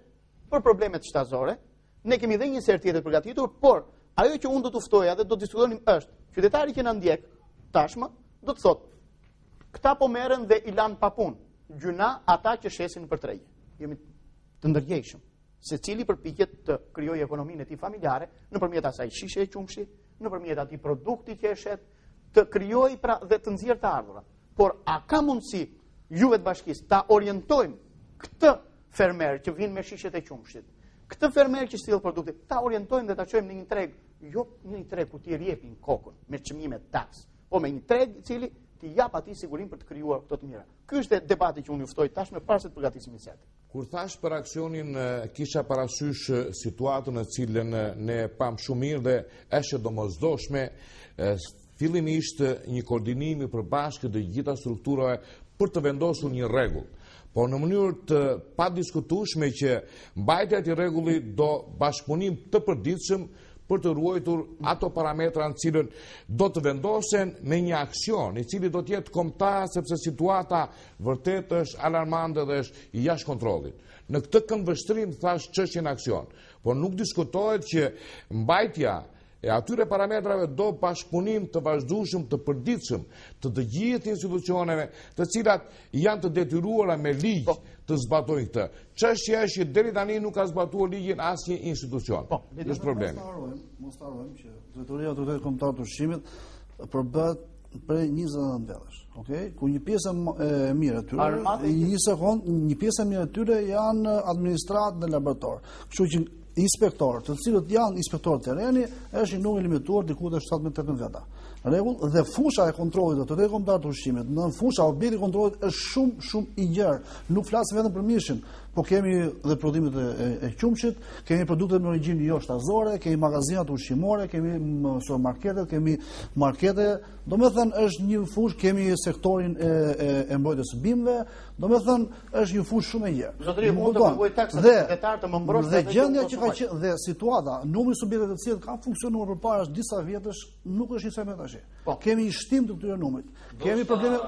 për problemet shtatësore. Ne kemi dhe një insert tjetër përgatitur, por ajo që unë do të ftoja dhe do të diskutonim është, qytetari që na ndjek tashmë do të thotë këta po merren dhe i lanë pa punë. Gjuna ata që shesin për tregje. Jemi të ndërgjegjshëm. Secili përpiqet të krijojë ekonominë e tij familjare nëpërmjet asaj shishe e qumshi, nëpërmjet atij produkti që e shet, të krijojë pra dhe të nxjerrë të ardhurat. Por a ka mundësi juve të bashkisë ta orientojmë këtë fermer që vjen me shishet e qumshit, Këtë fermer që sjell produkte, ta orientojmë dhe ta çojmë në një treg, jo në një treg ku ti rjepin kokën me çmime taks, po me një treg i cili ti jap atij sigurinë për të krijuar këto të mira. Ky është debati që unë ju ftoj tashmë para se të përgatisim iniciativën. Kur thash për aksionin, kisha parasysh situatën në cilën ne pam shumë mirë dhe është domosdoshme fillimisht një koordinim i përbashkët të gjitha strukturave për të vendosur një rregull. Po në mënyrë të padiskutueshme që mbajtja e atij rregulli do bashkëpunim të përditshëm për të ruajtur ato parametra në cilën do të vendosen me një aksion, i cili do të jetë kombëtar sepse situata vërtet është alarmante dhe është i jashtë kontrollit. Në këtë këndvështrim thash çështjen aksion, por nuk diskutohet që mbajtja e atyre parametrave do bashkëpunim të vazhdueshëm të përditshëm të gjithë institucioneve, të cilat janë të detyruara me ligj të zbatojnë këtë. Çështja është që deri tani nuk ka zbatuar ligjin asnjë institucion. Është problemi. Mos harrojmë që Drejtoria e Autoritetit Kombëtar të Ushqimit përbohet prej 20 vendësh, okay? Ku një pjesë e mirë e tyre, një pjesë e mirë e tyre janë administratë dhe laborator. Kështu që inspektorë, të cilët janë inspektorë terreni, është një numër limituar diku te 17-18 veta. Rregull, dhe fusha e kontrollit të Autoritetit Kombëtar të Ushqimit, në fusha objekti i kontrollit është shumë i gjerë. Nuk flas vetëm për mishin, po kemi dhe prodhimet e qumshit, kemi produktet me origjinë jo shtazore, kemi magazinat ushqimore, kemi supermarketet, kemi markete, domethënë është një fushë, kemi sektorin e mbrojtjes së bimëve, domethënë është një fushë shumë e gjerë. Zotëri, mund të paguaj taksa qytetar të më mbrosh dhe gjendja që ka qenë dhe situata, numri subjekte të cilët kanë funksionuar përpara disa vjetësh nuk është njësoj me tash. Kemi një shtim të këtyre numrit. Kemi probleme,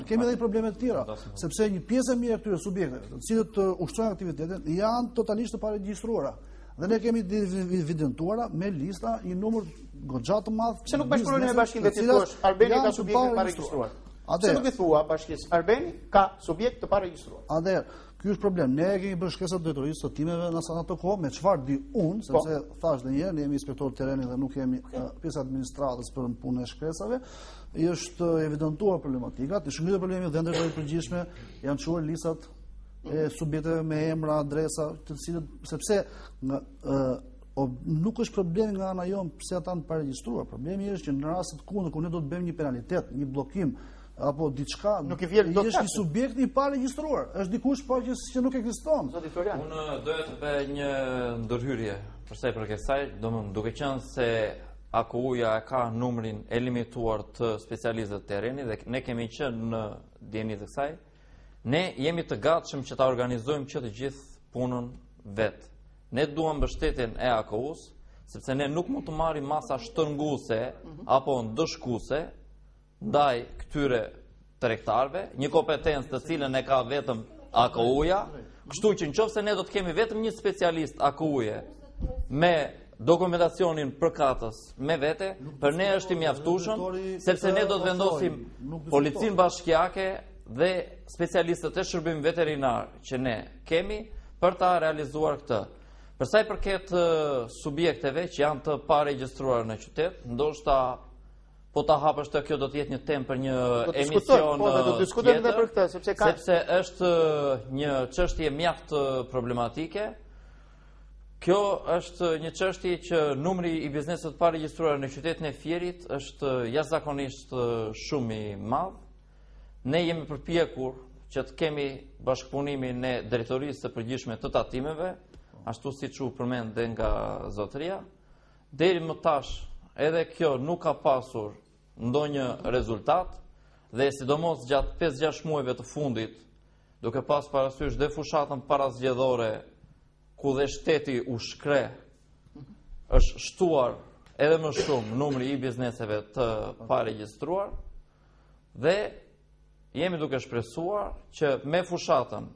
kemi edhe probleme të tjera, sepse një pjesë e mirë e këtyre subjekteve, të cilët ushtrojnë aktivitetin, janë totalisht të paregjistruara. Dhe ne kemi evidentuara me lista një numër goxha të madh. Pse nuk bashkëpunojnë me bashkinë dhe ti thua Albeni ka subjekt të paregjistruar? Pse nuk i thua bashkisë Albeni ka subjekt të paregjistruar? Atëherë, ky është problem. Ne kemi bërë shkesa të drejtorisë së timeve në ato kohë, me çfarë di unë, sepse thash edhe një herë, ne jemi inspektorë terreni dhe nuk kemi pjesë administratës për punën e shkresave, është evidentuar problematika, të shkëngjytur problemi dhe ndërkohë të përgjithshme janë çuar listat e subjekteve me emra, adresa, të cilët sepse nuk është problemi nga ana jon pse ata janë paregjistruar. Problemi është që në rastet kundër ku ne do të bëjmë një penalitet, një bllokim apo diçka, nuk i vjen dot. Është një subjekt i paregjistruar, është dikush po që nuk ekziston. Zoti Florian. Unë doja të bëj një ndërhyrje për sa i përket kësaj, domethënë duke qenë se AKU-ja ka numrin e limituar të specialistëve të terrenit dhe ne kemi qenë në dieni të kësaj, ne jemi të gatshëm që ta organizojmë që të gjithë punën vetë. Ne duam mbështetjen e AKU-s, sepse ne nuk mund të marrim masa shtrënguese apo ndëshkuese ndaj këtyre tregtarëve, një kompetencë të cilën e ka vetëm AKU-ja, kështu që nëse ne do të kemi vetëm një specialist AKU-je me dokumentacionin përkatës me vete, për ne është i mjaftueshëm, sepse ne do të vendosim policinë bashkiake dhe specialistët e shërbimit veterinar që ne kemi për ta realizuar këtë. Për sa i përket subjekteve që janë të paregjistruar në qytet, ndoshta po ta hapësh të kjo do të jetë një temë për një emision tjetër, sepse është një çështje mjaft problematike. Kjo është një çështje që numri i bizneseve të paregjistruar në qytetin e Fierit është jashtëzakonisht shumë i madh. Ne jemi përpjekur që të kemi bashkëpunimin e drejtorisë së përgjithshme të tatimeve, ashtu siç u përmend dhe nga zotëria. Deri më tash edhe kjo nuk ka pasur ndonjë rezultat dhe sidomos gjatë 5-6 muajve të fundit, duke pas parasysh dhe fushatën parazgjedhore ku dhe shteti u shkre, është shtuar edhe më shumë numri i bizneseve të paregjistruar dhe jemi duke shpresuar që me fushatën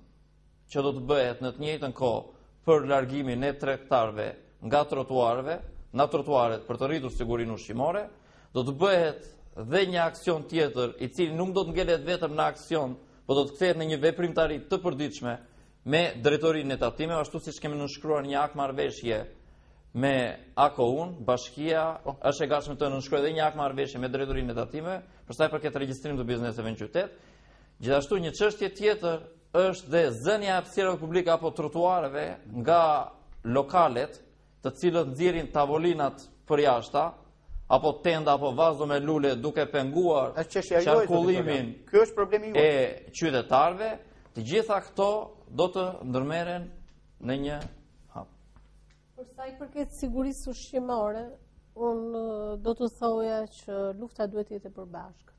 që do të bëhet në të njëjtën kohë për largimin e tregtarëve nga trotuareve, nga trotuaret për të rritur sigurinë ushqimore, do të bëhet dhe një aksion tjetër i cili nuk do të ngelet vetëm në aksion, por do të kthehet në një veprimtari të përditshme me drejtorinë e tatimeve, ashtu siç kemi nënshkruar një akt marrëveshje me AKU-n, bashkia është e gatshme të nënshkruajë edhe një akt marrëveshje me drejtorinë e tatimeve, për sa i përket regjistrimit të bizneseve në qytet. Gjithashtu një çështje tjetër është dhe zënia e hapësirave publike apo trotuareve nga lokalet të cilët nxjerrin tavolinat për jashta, apo tenda apo vazo me lule duke penguar qarkullimin e qytetarëve, të gjitha këto do të ndërmerren në një hap. Për sa i përket sigurisë ushqimore, unë do të thoja që lufta duhet jetë e përbashkët.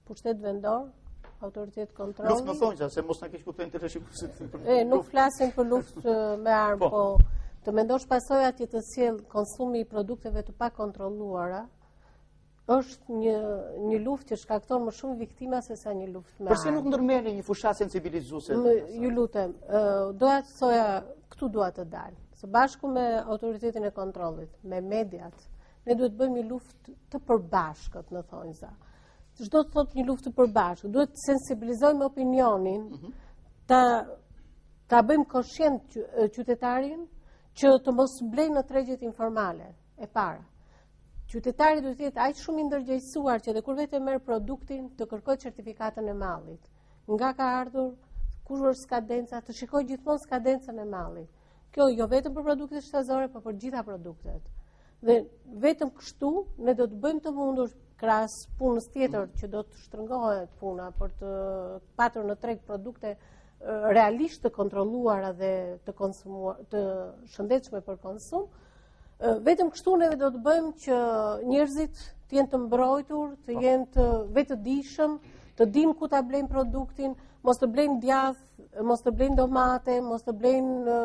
Pushtet vendor, autoritet kontrolli. Luftë më thonë se mos na keq kuptojnë të rreshikusit. Nuk flasim për luftë me armë, po të mendosh pasojat që të sjell konsumi i produkteve të pakontrolluara, është një luftë që shkakton më shumë viktima se sa një luftë me armë. Përse nuk ndërmerrni një fushat sensibilizuese? Ju lutem, doja të thoja këtu dua të dalë. Së bashku me autoritetin e kontrollit, me mediat, ne duhet bëjmë një luftë të përbashkët në thonjza. Çdo të thotë një luftë të përbashkët, duhet të sensibilizojmë opinionin, ta bëjmë koshient qytetarin që të mos blejnë në tregjet informale, e para. Qytetari duhet të jetë aq shumë i ndërgjegjësuar që dhe kur vetë merr produktin të kërkojë certifikatën e mallit. Nga ka ardhur, kush është skadenca, të shikojë gjithmonë skadencën e mallit. Kjo jo vetëm për produktet shtazore, por për gjitha produktet. Dhe vetëm kështu ne do të bëjmë të mundur krahas punës tjetër që do të shtrëngohet puna për të patur në treg produkte realisht të kontrolluara dhe të shëndetshme për konsum. Vetëm kështu neve do të bëjmë që njerëzit të jenë të mbrojtur, të jenë të vetëdijshëm, të dinë ku ta blejnë produktin, mos të blejnë djath, mos të blejnë domate, mos të blejnë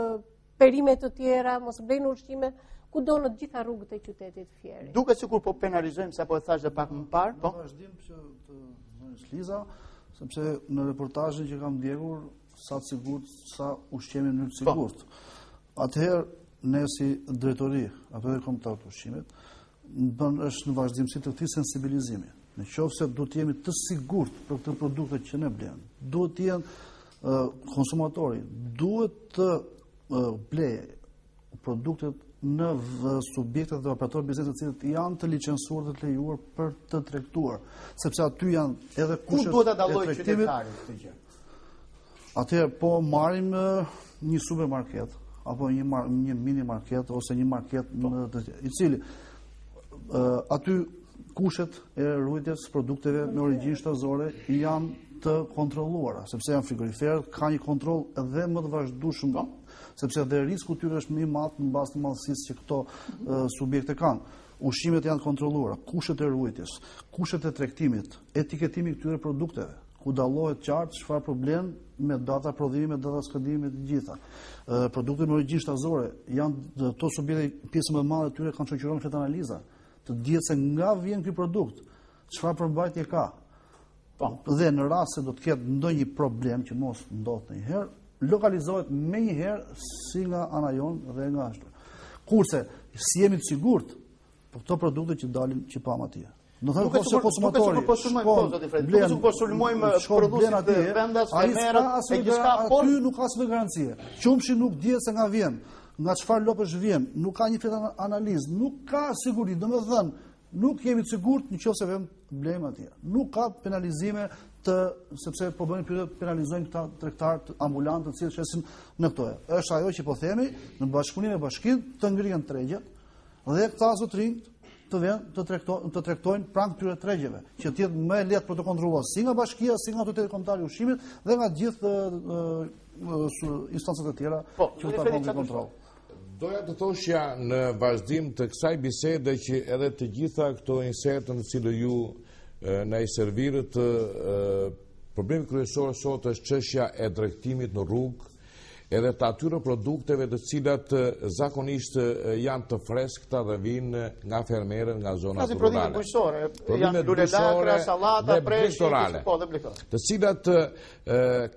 perime të tjera, mos të blejnë ushqime, kudo në të gjitha rrugët e qytetit Fieri. Duket sikur po penalizojmë, sapo e thash edhe pak më parë, po. Në vazhdim që të zonës Liza, sepse në reportazhin që kam ndjekur, sa të sigurt, sa ushqemi në mënyrë të sigurt. Atëherë ne si drejtori, apo edhe komitet të ushqimit, është në vazhdimsi të këtij sensibilizimi. Në qoftë se do të jemi të sigurt për këtë produkte që ne blejmë, duhet të jenë konsumatori, duhet të blejë produktet në subjektet dhe operatorë biznesi të cilët janë të licencuar dhe të lejuar për të tregtuar, sepse aty janë edhe kushet duhet ta dallojë qytetarit këtë gjë. Atëherë po marrim një supermarket apo një mini market ose një market i cili aty kushet e ruajtjes produkteve me origjinë shtazore janë të kontrolluara, sepse janë frigoriferët, ka një kontroll edhe më të vazhdueshëm, sepse dhe risku tyre është më i madh në bazë të madhësisë që këto subjekte kanë. Ushqimet janë kontrolluara, kushet e ruajtjes, kushet e tregtimit, etiketimi i këtyre produkteve, ku dallohet qartë çfarë problem me data prodhimi, me data skëndimi të gjitha. Produktet me origjinë shtazore janë to subjekte, pjesë më e madhe e tyre kanë shoqëruar këtë analiza, të dihet se nga vjen ky produkt, çfarë përmbajtje ka. Dhe në rast se do të ketë ndonjë problem që mos ndodh ndonjëherë, lokalizohet menjëherë si nga ana jonë dhe nga ashtu. Kurse si jemi të sigurt për këto produkte që dalin që pam atje. Do të thotë se konsumatori po sulmojmë produktët e vendas, fermerët e gjithçka, por aty nuk ka asnjë garancie. Qumshi nuk dihet se nga vjen, nga çfarë lopësh vjen, nuk ka një fletë analizë, nuk ka siguri, domethënë nuk jemi të sigurt nëse vëm blejmë atje. Nuk ka penalizime sepse po bëjnë pyetje penalizojnë këta tregtarë ambulantë të cilët shesin në këto. Është ajo që po themi, në bashkëpunim me bashkinë të ngrihen tregjet dhe këta zotrinj të vjen të tregtojnë pranë këtyre tregjeve, që të jetë më lehtë për të kontrolluar si nga bashkia, si nga autoritetet kombëtare i ushqimit dhe nga gjithë instancat e tjera që u takon kontroll. Doja të thoshja në vazhdim të kësaj bisede që edhe të gjitha këto insertën të cilë ju në i servirët, problemi kryesor sot është çështja e drejtimit në rrugë, edhe të atyre produkteve të cilat zakonisht janë të freskëta dhe vinë nga fermerët nga zonat rurale. Janë lule lakra, sallata, preshi, të cilat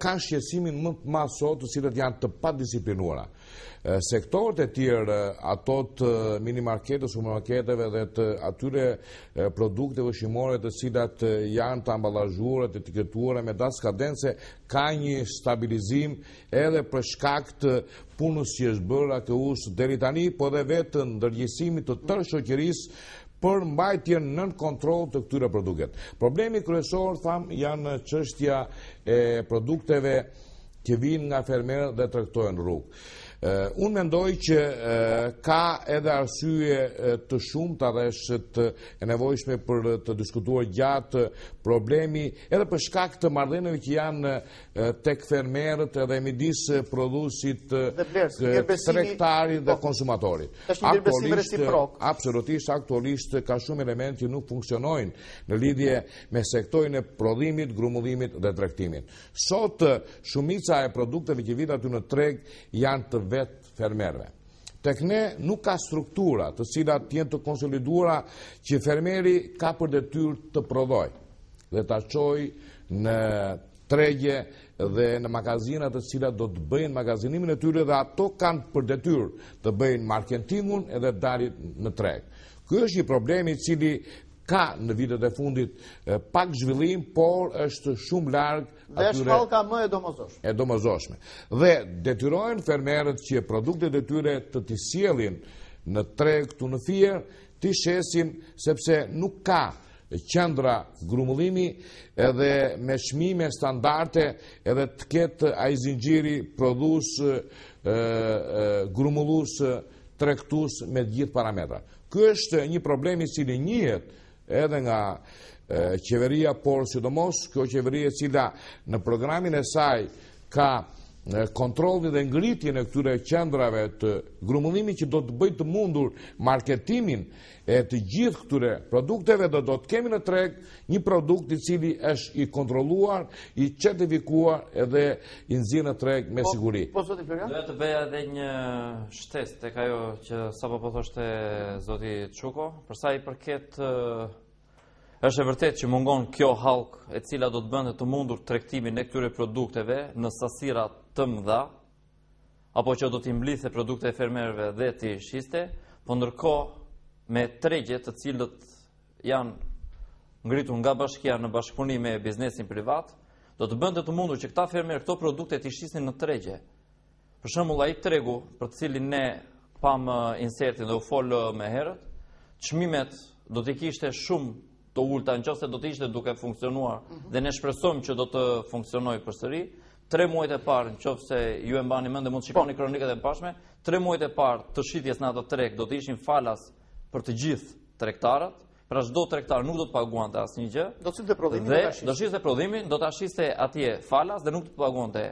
kanë shqetësimin më të madh sot, të cilat janë të padisiplinuara. Sektorët e tjerë, ato të minimarketeve, supermarketeve dhe të atyre produkteve ushqimore të cilat janë të amballazhuara, të etiketuara me datë skadence, ka një stabilizim edhe për shkak të punës që është bërë AKU-s deri tani, po dhe vetë ndërgjegjësimit të tërë shoqërisë për mbajtjen nën kontroll të këtyre produktet. Problemi kryesor, janë çështja e produkteve që vinë nga fermerët dhe tregtohen në rrugë. Unë mendoj që ka edhe arsye të shumta dhe është e nevojshme për të diskutuar gjatë problemi edhe për shkak të marrëdhënieve që janë tek fermerët edhe midis prodhuesit, tregtarit dhe konsumatorit. Aktualisht ka shumë elementë që nuk funksionojnë në lidhje me sektorin e prodhimit, grumullimit dhe tregtimit. Sot shumica e produkteve që vijnë aty në treg janë të vetë fermerëve. Tek ne nuk ka struktura të cilat jenë të konsoliduara që fermeri ka për detyrë të prodhojë dhe ta çojë në tregje dhe në magazinat të cilat do të bëjnë magazinimin e tyre dhe ato kanë për detyrë të bëjnë marketingun edhe dalin në treg. Ky është një problem i cili ka në vitet e fundit pak zhvillim, por është shumë larg dhe është hallka më e domosdoshme. Dhe detyrojnë fermerët që produktet e tyre të t'i sjellin në treg këtu në fier, t'i shesin sepse nuk ka qendra grumullimi edhe me çmime standarde edhe të ketë ai zinxhiri prodhues, grumullues, tregtues me të gjithë parametrat. Ky është një problem i cili njihet edhe nga qeveria, por sidomos kjo qeveri e cila në programin e saj ka kontrollin dhe ngritjen e këtyre qendrave të grumullimit që do të bëjë të mundur marketimin e të gjithë këtyre produkteve dhe do të kemi në treg një produkt i cili është i kontrolluar, i certifikuar edhe i nxjerrë në treg me siguri. Doja të bëja edhe një shtesë tek ajo që sapo po thoshte zoti Çuko, për sa i përket është e vërtet që mungon kjo hallkë e cila do të bënte të mundur tregtimin e këtyre produkteve në sasira të mëdha, apo që do t'i mblidhte produkte e fermerëve dhe t'i shiste, po ndërkohë me tregje të cilët janë ngritur nga bashkia në bashkëpunim me biznesin privat, do të bënte të mundur që këta fermerë këto produkte t'i shisnin në tregje. Për shembull, ai tregu për të cilin ne pam insertin dhe u fol më herët, çmimet do t'i kishte shumë të ulta nëse do të ishte duke funksionuar dhe ne shpresojmë që do të funksionojë përsëri. 3 muajt e parë, nëse ju e mbani mend dhe mund të shikoni kronikat e pashme, 3 muajt e parë të shitjes në ato treg do të ishin falas për të gjithë tregtarët, pra çdo tregtar nuk do të paguante asnjë gjë. Do të prodhimin dhe do shiste prodhimin, do ta shiste atje falas dhe nuk do të paguante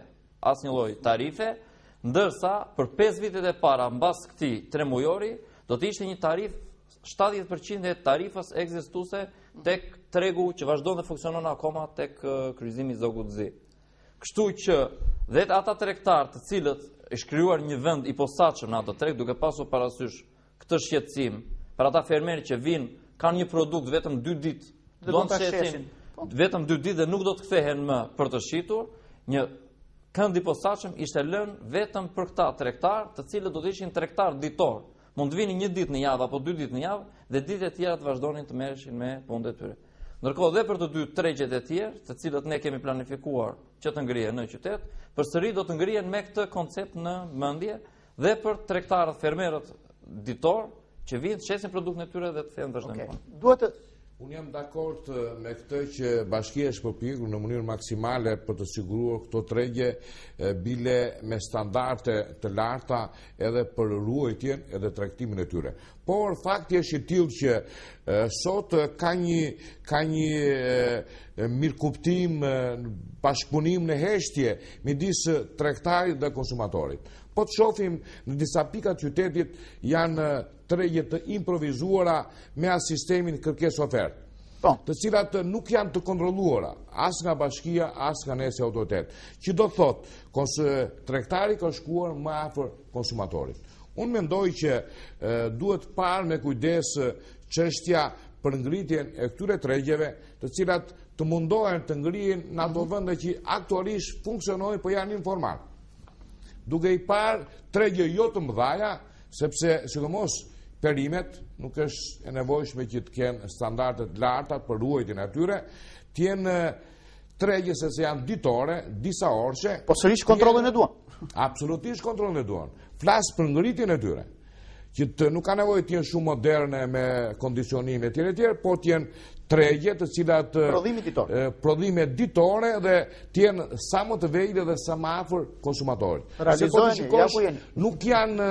asnjë lloj tarife, ndërsa për 5 vitet e para mbas këtij 3 mujori do të ishte një tarifë 70% e tarifës ekzistuese tek tregu që vazhdon dhe funksionon akoma tek kryqëzimi Zogut Zi. Kështu që dhe ata tregtar të cilët e shkruar një vend i posaçëm në ato treg duke pasur parasysh këtë shqetësim për ata fermerë që vinë, kanë një produkt vetëm 2 ditë, do të shesin vetëm 2 ditë dhe nuk do të kthehen më për të shitur, një kënd i posaçëm ishte lënë vetëm për këta tregtar, të cilët do të ishin tregtar ditor. Mund të vini një ditë në javë apo 2 ditë në javë dhe ditët e tjera të vazhdonin të merreshin me punët e tyre. Ndërkohë dhe për të dy tregjet e tjerë, të cilët ne kemi planifikuar që të ngrihen në qytet, përsëri do të ngrihen me këtë koncept në mendje dhe për tregtarët, fermerët ditor që vinë, shesin produktin e tyre dhe të thënë vazhdojnë. Unë jam dakord me këtë që bashkia është përpjekur në mënyrë maksimale për të siguruar këto tregje bile me standarde të larta edhe për ruajtjen edhe tregtimin e tyre. Por fakti është i tillë që sot ka një mirëkuptim, bashkëpunim në heshtje midis tregtarit dhe konsumatorit. Po të shohim në disa pika të qytetit janë tregje të improvizuara me as sistemin kërkesë-ofertë, të cilat nuk janë të kontrolluara as nga bashkia, as nga ne si autoritet. Që do të thotë, tregtari ka shkuar më afër konsumatorit. Unë mendoj që duhet parë me kujdes çështja për ngritjen e këtyre tregjeve, të cilat të mundohen të ngrihen në ato vende që aktualisht funksionojnë, po janë informal. Duke i parë tregje jo të mëdhaja, sepse sidomos perimet nuk është e nevojshme që të kenë standarde të larta për ruajtjen e tyre, të jenë tregje se janë ditore, disa orëshe. Po sërish kontrollin e duan. Absolutisht kontrollin e duan. Flas për ngritjen e tyre, që nuk ka nevojë të jenë shumë moderne me kondicionime etj, por të jenë tregje të cilat prodhime ditore dhe t'jenë sa më të vegjël dhe sa më afër konsumatorit. Nuk janë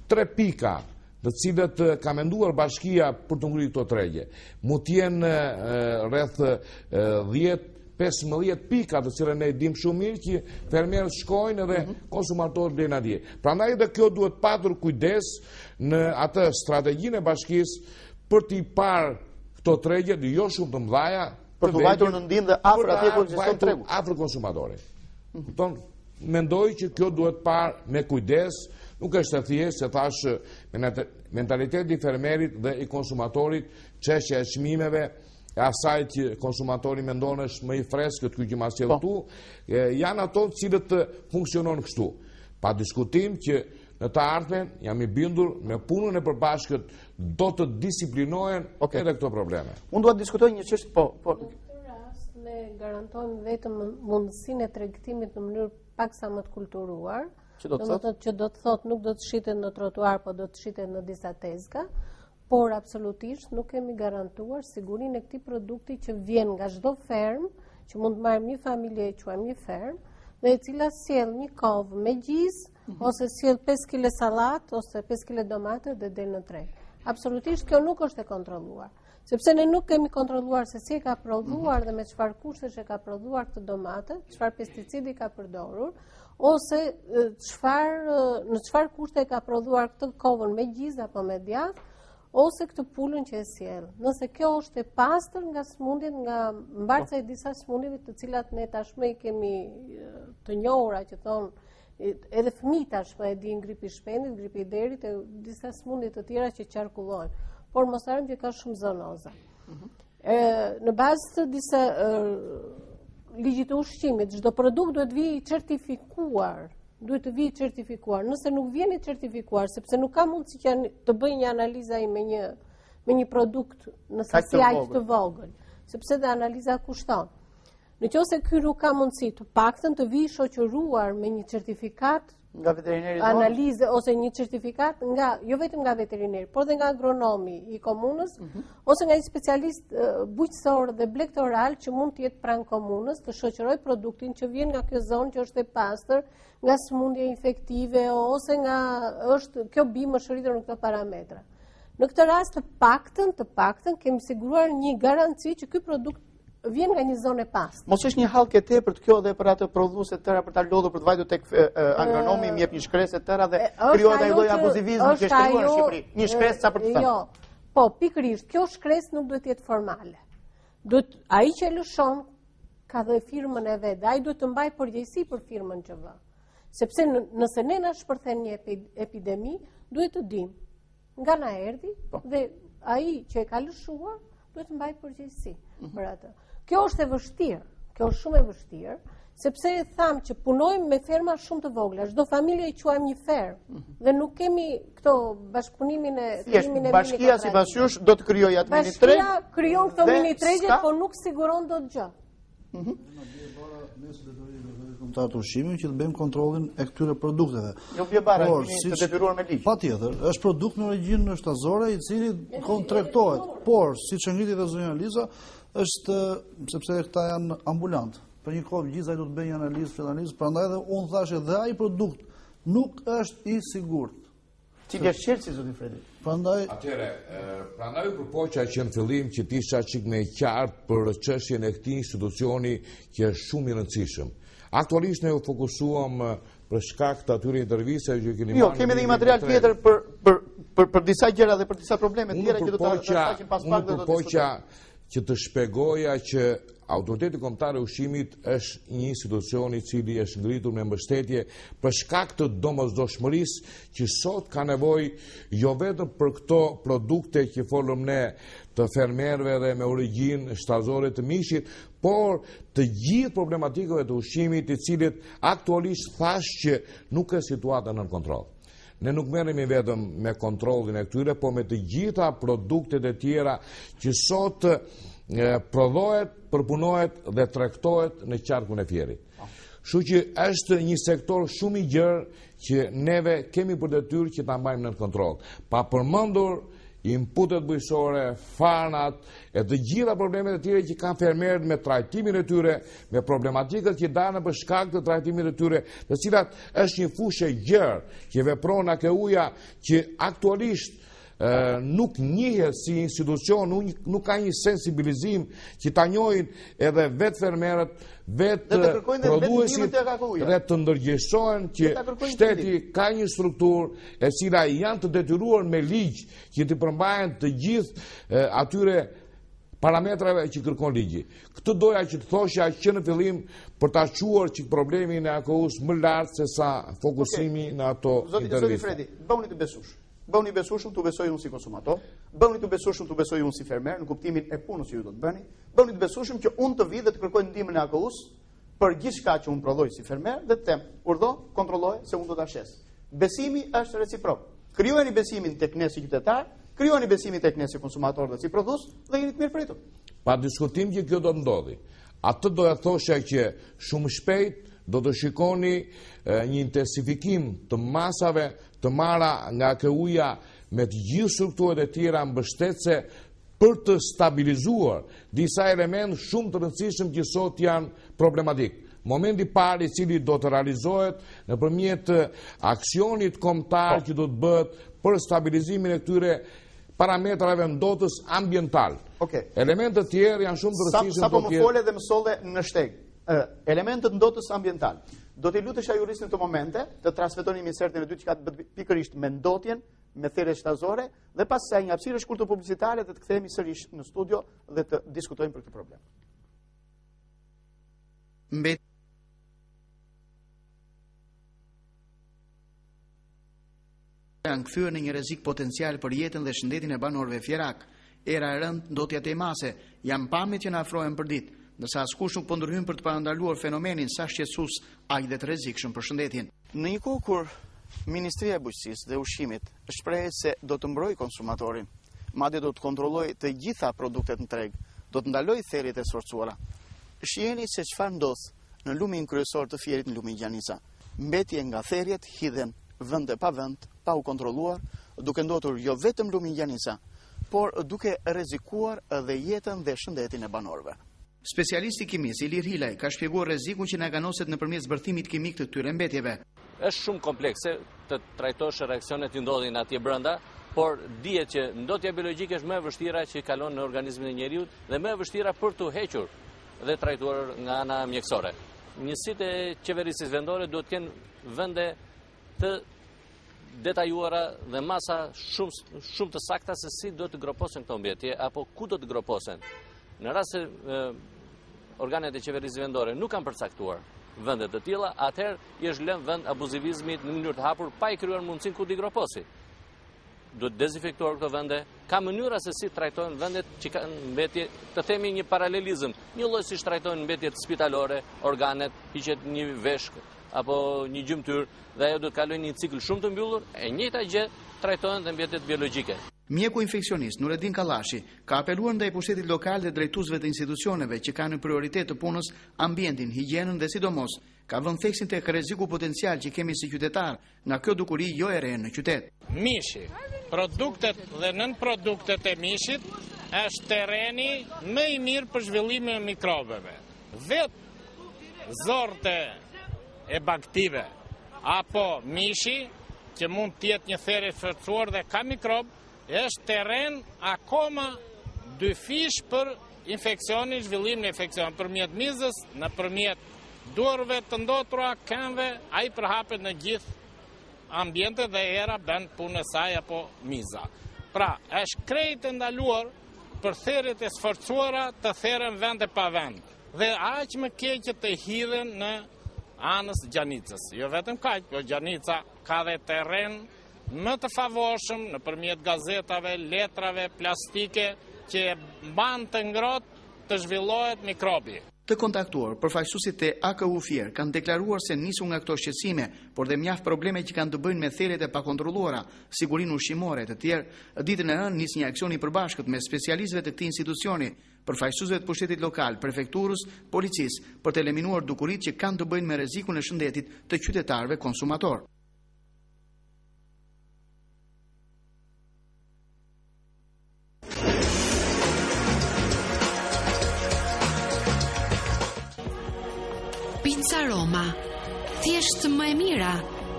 3 pika të cilët ka menduar bashkia për të ngritur këto tregje. Mund të jenë rreth 10-15 pika të cilën ne dim shumë mirë që fermerët shkojnë dhe konsumatorët blen atje. Prandaj edhe kjo duhet patur kujdes në atë strategjinë e bashkisë për t'i parë këto tregje jo shumë të mëdha, për të vajtur në ndim dhe afër atje ku ekziston tregu. Afër konsumatorit. Mendoj që kjo duhet parë me kujdes, nuk është e thjeshtë se thash mentaliteti i fermerit dhe i konsumatorit, çështja e çmimeve, e asaj që konsumatori mendon është më i freskët ky që ma sjell këtu, janë ato të cilët funksionon kështu. Pa diskutim që në të ardhmen, jam i bindur, me punën e përbashkët do të disiplinohen edhe këto probleme. Unë duhet diskutoj një çështje, po. Në këtë rast ne garantojmë vetëm mundësinë e tregtimit në mënyrë paksa më të kulturuar, domethënë që do të thotë nuk do të shitet në trotuar, po do të shitet në disa tezga, por absolutisht nuk kemi garantuar sigurinë e këtij produkti që vjen nga çdo fermë, që mund të marrim një familje e quajmë një fermë, dhe e cila sjell një kovë me gjizë, ose sjell 5 kg sallat, ose 5 kg domate dhe del në treg. Absolutisht kjo nuk është e kontrolluar. Sepse ne nuk kemi kontrolluar se si e ka prodhuar dhe me çfarë kushtesh e ka prodhuar këtë domate, çfarë pesticidi ka përdorur, ose në çfarë kushte e ka prodhuar këtë kovën me gjizë apo me djath, ose këtë pulën që e sjell. Nëse kjo është e pastër nga smundjet, nga mbarca e disa smundjeve të cilat ne tashmë i kemi të njohura që thonë edhe fëmijët tashmë e dinë gripi i shpendit, gripi i derit e disa smundje të tjera që qarkullojnë. Por mos harrim që ka shumë zoonoza. Në bazë të disa ligjit të ushqimit, çdo produkt duhet vi i certifikuar. Duhet të vijë certifikuar. Nëse nuk vjen i certifikuar, sepse nuk ka mundësi që të bëj një analizë ai me një produkt në sasi aq të vogël, sepse dhe analiza kushton. Nëse ky nuk ka mundësi, të paktën të vijë shoqëruar me një certifikat nga veterineri analize ose një certifikat nga jo vetëm nga veterineri, por dhe nga agronomi i komunës ose nga një specialist bujqësor dhe blektoral që mund të jetë pranë komunës, të shoqëroj produktin që vjen nga kjo zonë që është e pastër, nga smundje infektive ose nga është kjo bimë shëritur në këto parametra. Në këtë rast të paktën kemi siguruar një garanci që ky produkt vjen nga një zonë e pastër. Mos është një hallkë tepër të kjo dhe për atë prodhuese tëra për ta lodhur për të vajtur tek agronomi, më jep një shkresë tëra dhe krijohet ai lloj abuzivizmi që është krijuar në Shqipëri. Një shkresë sa për të thënë. Jo. Po, pikërisht, kjo shkresë nuk duhet të jetë formale. Duhet ai që lëshon ka dhe firmën e vet, ai duhet të mbajë përgjegjësi për firmën që vë. Sepse nëse ne na shpërthen një epidemi, duhet të dimë nga na erdhi dhe ai që e ka lëshuar duhet të mbajë përgjegjësi për atë. Kjo është e vështirë, kjo është shumë e vështirë, sepse e thamë që punojmë me ferma shumë të vogla, çdo familje i quajmë një fermë, dhe nuk kemi këto bashkëpunimin e krimin e bashkia sipas jush do të krijojë atë mini treg. Bashkia krijon këto mini tregje, por nuk siguron dot gjë. Të ushqimit që të bëjmë kontrollin e këtyre produkteve. Jo vje bara, të detyruar me ligj. Patjetër, është produkt në origjinë shtazore i cili kontraktohet, por siç e ngriti dhe zonja Liza, është sepse këta janë ambulant. Për një kohë gjithaj do të bëjnë analizë, prandaj edhe unë thash edhe ai produkt nuk është i sigurt. Cili është çelësi zoti Fredi? Prandaj prandaj përpoqja që në fillim që të isha çik më qartë për çështjen e këtij institucioni që është shumë i rëndësishëm. Aktualisht ne u fokusuam për shkak të atyre intervistave që keni marrë. Jo, kemi edhe një material tjetër për disa gjëra dhe për disa probleme tjera që do ta shfaqim pas pak dhe do të diskutojmë. Që të shpegoja që Autoriteti Kombëtar i Ushqimit është një institucion i cili është ngritur me mbështetje për shkak të domosdoshmërisë që sot ka nevojë jo vetëm për këto produkte që folëm ne të fermerëve dhe me origjinë shtazore të mishit, por të gjithë problematikave të ushqimit të cilët aktualisht thash që nuk është situata nën kontroll. Ne nuk merremi vetëm me kontrollin e këtyre, po me të gjitha produktet e tjera që sot prodhohet, përpunohet dhe tregtohet në qarkun e Fierit. Kështu që është një sektor shumë i gjerë që neve kemi për detyrë që ta mbajmë në kontroll. Pa përmendur inputet bujqësore, farnat, e të gjitha problemet e tjera që kanë fermerët me trajtimin e tyre, me problematikët që dalën për shkak të trajtimit e tyre, të cilat është një fushë gjerë që vepron AKU-ja që aktualisht nuk njihet si institucion, nuk ka një sensibilizim që ta njohin edhe vetë fermerët, vetë produesit, dhe të ndërgjegjësohen që shteti ka një strukturë e cila janë të detyruar me ligj që të përmbahen të gjithë atyre parametrave që kërkon ligji. Këtë doja që të thosha që në fillim për ta quar që problemin e AKU-s më lartë se sa fokusimi në ato intervista. Zoti Fredi, bëuni të besush. Bëuni besueshëm, tu besoj unë si konsumator, bëuni të besueshëm, tu besoj unë si fermer, në kuptimin e punës që ju do të bëni, bëuni të besueshëm që unë të vi dhe të kërkoj ndihmën e AKU-s për gjithçka që unë prodhoj si fermer dhe të them, urdhë, kontrolloj se unë do ta shes. Besimi është reciprok. Krijuani besimin tek ne si qytetar, krijuani besimin tek ne si konsumator dhe si prodhues dhe jeni të mirë pritur. Pa diskutim që kjo do të ndodhi. Atë do të thosha që shumë shpejt do të shikoni një intensifikim të masave të marra nga AKU-ja me të gjithë strukturat e tjera mbështetëse për të stabilizuar disa elementë shumë të rëndësishëm që sot janë problematik. Momenti parë i cili do të realizohet nëpërmjet aksionit kombëtar që do të bëhet për stabilizimin e këtyre parametrave ndotës ambiental. Elementet tjerë janë shumë të rëndësishëm. Sa po më fole dhe më solle në shteg. Elementet ndotës ambiental. Do t'i lutesh juristin në të momente të transmetoni Ministerin e dytë që ka të bëjë pikërisht me ndotjen, me thirrje shtazore dhe pastaj një hapësirë shkurtër publicitare dhe të kthehemi sërish në studio dhe të diskutojmë për këtë problem. Janë kthyer në një rrezik potencial për jetën dhe shëndetin e banorëve fjerak. Era e rënd, ndotjat e mase, janë pamjet që na afrohen për ditë, ndërsa askush nuk po ndërhyn për të parandaluar fenomenin sa shqetësues aq dhe të rrezikshëm për shëndetin. Në një kohë kur Ministria e Bujqësisë dhe Ushqimit shpreh se do të mbrojë konsumatorin, madje do të kontrollojë të gjitha produktet në treg, do të ndalojë therrjet e sforcuara. Shiheni se çfarë ndodh në lumin kryesor të Fierit në lumin Gjanica. Mbetje nga therrjet hidhen vend e pa vend, pa u kontrolluar, duke ndotur jo vetëm lumin Gjanica, por duke rrezikuar edhe jetën dhe shëndetin e banorëve. Specialisti kimis Ilir Hilaj ka shpjeguar rrezikun që na ganoset nëpërmjet zbërthimit kimik të këtyre mbetjeve. Është shumë komplekse të trajtosh reaksionet që ndodhin atje brenda, por dihet që ndotja biologjike është më e vështira që kalon në organizmin e njeriut dhe më e vështira për të hequr dhe trajtuar nga ana mjekësore. Njësitë e qeverisë vendore duhet të kenë vende të detajuara dhe masa shumë të sakta se si do të groposen këto mbetje apo ku do të groposen. Në rast se organet e qeverisë vendore nuk kanë përcaktuar vende të tilla, atëherë i është lënë vend abuzivizmit në mënyrë të hapur pa i krijuar mundësinë ku t'i groposi. Duhet dezinfektuar këto vende, ka mënyra se si trajtohen vendet që kanë mbetje, të themi një paralelizëm, një lloj siç trajtohen mbetjet spitalore, organet, hiqet një veshk apo një gjymtyr dhe ajo do të kalojë një cikël shumë të mbyllur, e njëjta gjë trajtohen dhe mbetjet biologjike. Mjeku infeksionist Nureddin Kallashi ka apeluar ndaj pushtetit lokal dhe drejtuesve të institucioneve që kanë në prioritet të punës ambientin, higjienën dhe sidomos ka vënë theksin tek rreziku potencial që kemi si qytetar nga kjo dukuri jo e re në qytet. Mishi, produktet dhe nënproduktet e mishit është terreni më i mirë për zhvillimin e mikrobeve. Vetë zorte e baktive apo mishi që mund të jetë një therrje forcuar dhe ka mikrob, është terren akoma dyfish për infeksionin, zhvillimin e infeksionit përmjet mizës, nëpërmjet duarve të ndotura, këmbëve, ai përhapet në gjithë ambientet dhe era bën punën e saj apo miza. Pra, është krejt e ndaluar për therrjet e sforcuara të therren vend e pa vend. Dhe aq më keq të hidhen në anës Gjanicës. Jo vetëm kaq, por Gjanica ka dhe terren më të favorshëm nëpërmjet gazetave, letrave, plastike që mban të ngrohtë të zhvillohet mikrobi. Të kontaktuar, përfaqësuesit e AKU Fier kanë deklaruar se nisu nga këto shqetësime, por dhe mjaft probleme që kanë të bëjnë me therrjet e pakontrolluara, sigurinë ushqimore të tjerë. Ditën e hënë nis një aksion i përbashkët me specialistëve të këtij institucioni, përfaqësuesve të pushtetit lokal, prefekturës, policisë, për të eliminuar dukuritë që kanë të bëjnë me rrezikun e shëndetit të qytetarëve konsumator. Pizza Roma. Thjesht më e mira.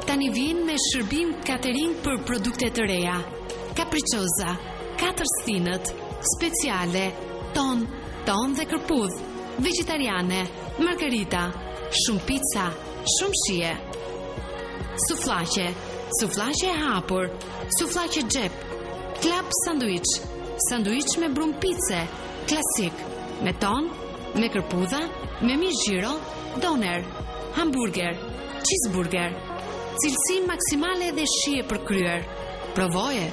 Tani vjen me shërbim catering për produkte të reja. Capricciosa, 4 stinët, speciale, ton dhe kërpudh, vegetariane, margarita, shumë pizza, shumë shije. Suflaqe e hapur, suflaqe xhep, klap sanduiç me brum pice, klasik, me ton, me kërpudha, me mish gjiro, doner, hamburger, cheeseburger, cilësi maksimale dhe shije për kryer. Provoje,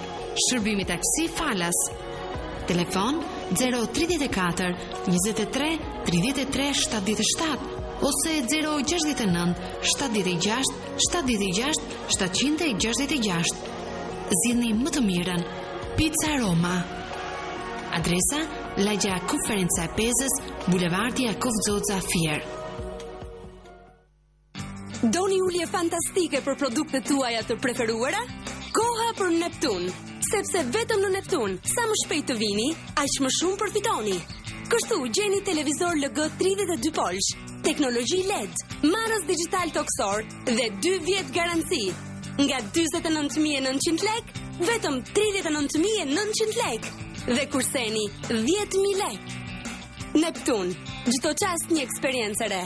shërbimi taksi falas. Telefon 034 23 33 77 ose 069 76 76 766. Zgjidhni më të mirën. Pizza Roma. Adresa: Lagja Jakub Ferenca e Pezës, Bulevardi Jakub Xoxa Fier. Doni ulje fantastike për produktet tuaja të preferuara? Koha për Neptun, sepse vetëm në Neptun, sa më shpejt të vini, aq më shumë përfitoni. Kështu gjeni televizor LG 32 polsh, teknologji LED, marrës digital toksor dhe 2 vjet garanci. Nga 49.900 lek, vetëm 39.900 lek. Dhe kurseni 10.000 lek. Neptun, çdo çast një eksperiencë e re.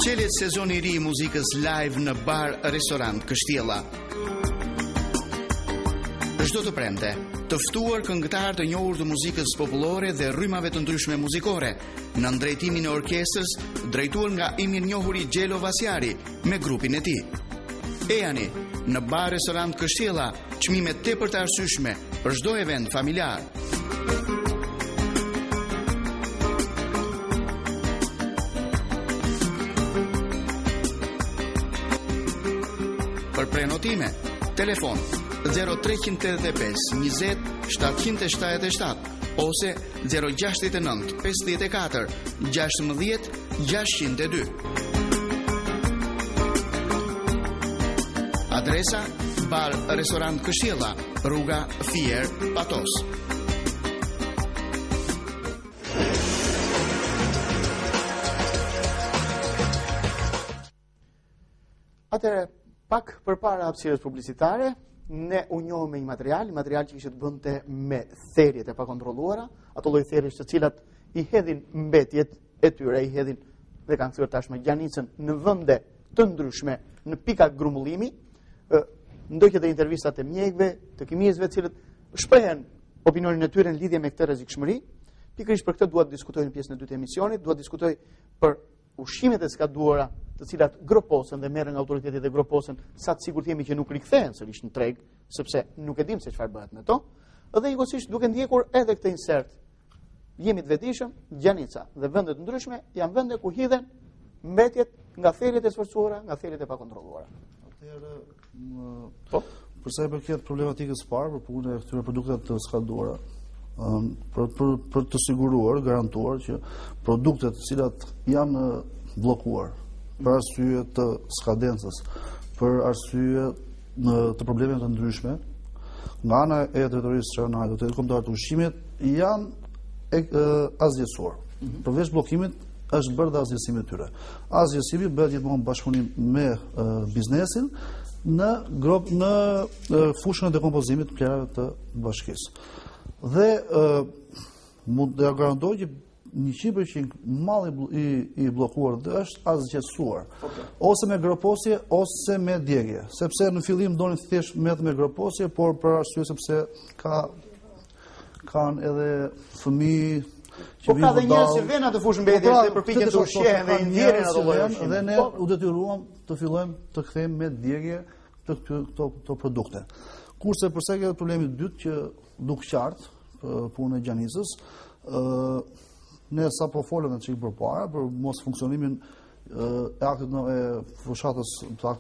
Qelet sezoni i ri i muzikës live në bar restorant Kështjella. Çdo të premte, të ftuar këngëtar të njohur të muzikës popullore dhe rrymave të ndryshme muzikore, në drejtimin e orkestrës drejtuar nga i mirënjohuri Gjelo Vasjari me grupin e tij. Ejani në bar restorant Kështjella, çmime tepër të arsyeshme për çdo event familjar. Për prenotime, telefon 0385 20 777 ose 069 54 16 602. Adresa: Bar Restorant Kështjella, rruga Fier, Patos. Atëherë, pak përpara hapësirës publicitare, ne u njohëm me një material që ishte të bënte me therjet e pakontrolluara, ato lloj therjesh të cilat i hedhin mbetjet e tyre, i hedhin dhe kanë thyer tashmë gjanicën në vende të ndryshme, në pika grumullimi, ndoqë dhe intervistat e mjekëve, të kimijësve, të cilët shprehen opinionin e tyre në lidhje me këtë rrezikshmëri. Pikërisht për këtë dua të diskutoj në pjesën e dytë të emisionit, dua të diskutoj për ushqimet e skaduara, të cilat groposen dhe merren nga autoritetet e groposen, sa të sigurt jemi që nuk rikthehen sërish në treg, sepse nuk e dim se çfarë bëhet me to. Dhe njëkohësisht duke ndjekur edhe këtë insert, jemi të vetëdijshëm, gjanica dhe vende të ndryshme janë vende ku hidhen mbetjet nga therjet e sforcuara, nga therjet e pakontrolluara. Atëherë, për sa i përket problematikës së parë, për punën e këtyre produkteve të skaduara, për të siguruar, garantuar që produktet të cilat janë bllokuar për arsye të skadencës, për arsye të problemeve të ndryshme, nga ana e drejtorisë rajonale të kombëtare të ushqimit, janë azgjësuar. Përveç bllokimit, është bërë dhe azgjësimi i tyre. Azgjësimi bëhet gjithmonë bashkëpunim me biznesin në fushën e dekompozimit të plerave të bashkisë. Dhe mund të garantoj që 100% malli i bllokuar është azgjësuar, ose me groposje ose me djegje, sepse në fillim donin thjesht me groposje, por për arsye sepse kanë edhe fëmijë që ka dhe njerëz që vjen atë fushë mbetjes dhe përpiqen të ushqehen dhe i ndjerin ato lloj ushqimi. Dhe ne u detyruam të fillojmë të kthejmë me djegje këto produkte. Kurse përsa ke problemi i dytë që duk qartë punën e gjanicës, ne sa po folëm në çik përpara për mos funksionimin e aktit e fushatës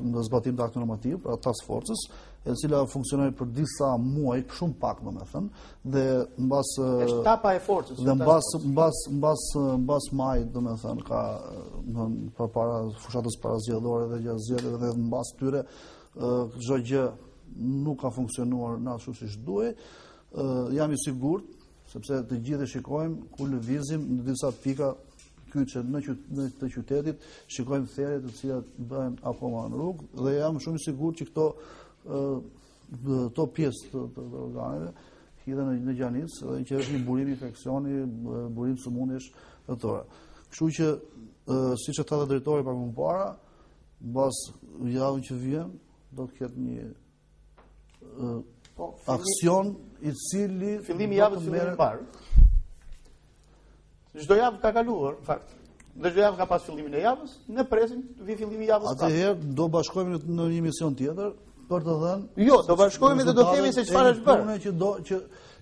në zbatim të aktit normativ, pra task forces, e cila funksionoi për disa muaj, shumë pak domethënë, dhe mbas është tapa e forcës. Dhe mbas maj, domethënë, ka përpara fushatës parazgjedhore dhe gjatë zgjedhjeve dhe mbas tyre çdo gjë nuk ka funksionuar në ashtu siç duhej. Jam i sigurt sepse të gjithë shikojmë ku lëvizim në disa pika kyçe në të qytetit, shikojmë therrje të cilat bëhen akoma në rrugë dhe jam shumë i sigurt që këto pjesë të organeve hidhen në gjanicë dhe që është një burim infeksioni, burim sëmundjesh të tjera. Kështu që siç e tha drejtori pak më parë, mbas javën që vjen do të ketë një aksion i cili fillimi i javës fillimi i parë. Çdo javë ka kaluar, në fakt. Dhe çdo javë ka pas fillimin e javës, ne presim të vi fillimi i javës. Atëherë do bashkohemi në një emision tjetër për të dhënë. Jo, do bashkohemi dhe do themi se çfarë është bërë. Që do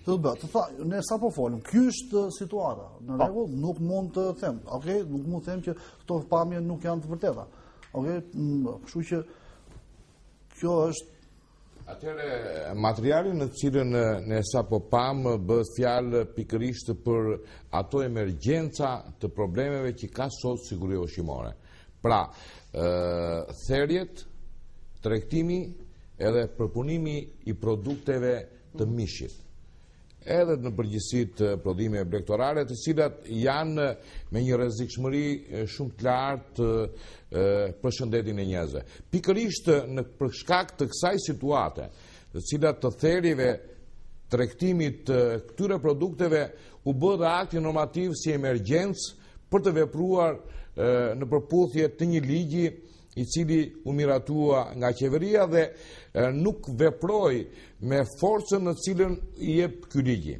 të bëhet. Të tha, ne sapo folim, ky është situata. Në rregull, nuk mund të them. Okej, nuk mund të them që këto pamje nuk janë të vërteta. Okej, kështu që kjo është. Atëherë, materiali në cilën ne sapo pam bëhet fjalë pikërisht për ato emergjenca të problemeve që ka sot siguria ushqimore. Pra, therrjet, tregtimi edhe përpunimi i produkteve të mishit. Edhe në përgjithësi të prodhimeve blegtorare, të cilat janë me një rrezikshmëri shumë të lartë për shëndetin e njerëzve. Pikërisht në për shkak të kësaj situate, të cilat të therrjeve, tregtimit të këtyre produkteve u bë dhe akti normativ si emergjencë për të vepruar në përputhje të një ligji i cili u miratua nga qeveria dhe nuk veproi me forcën në cilën i jep ky ligji.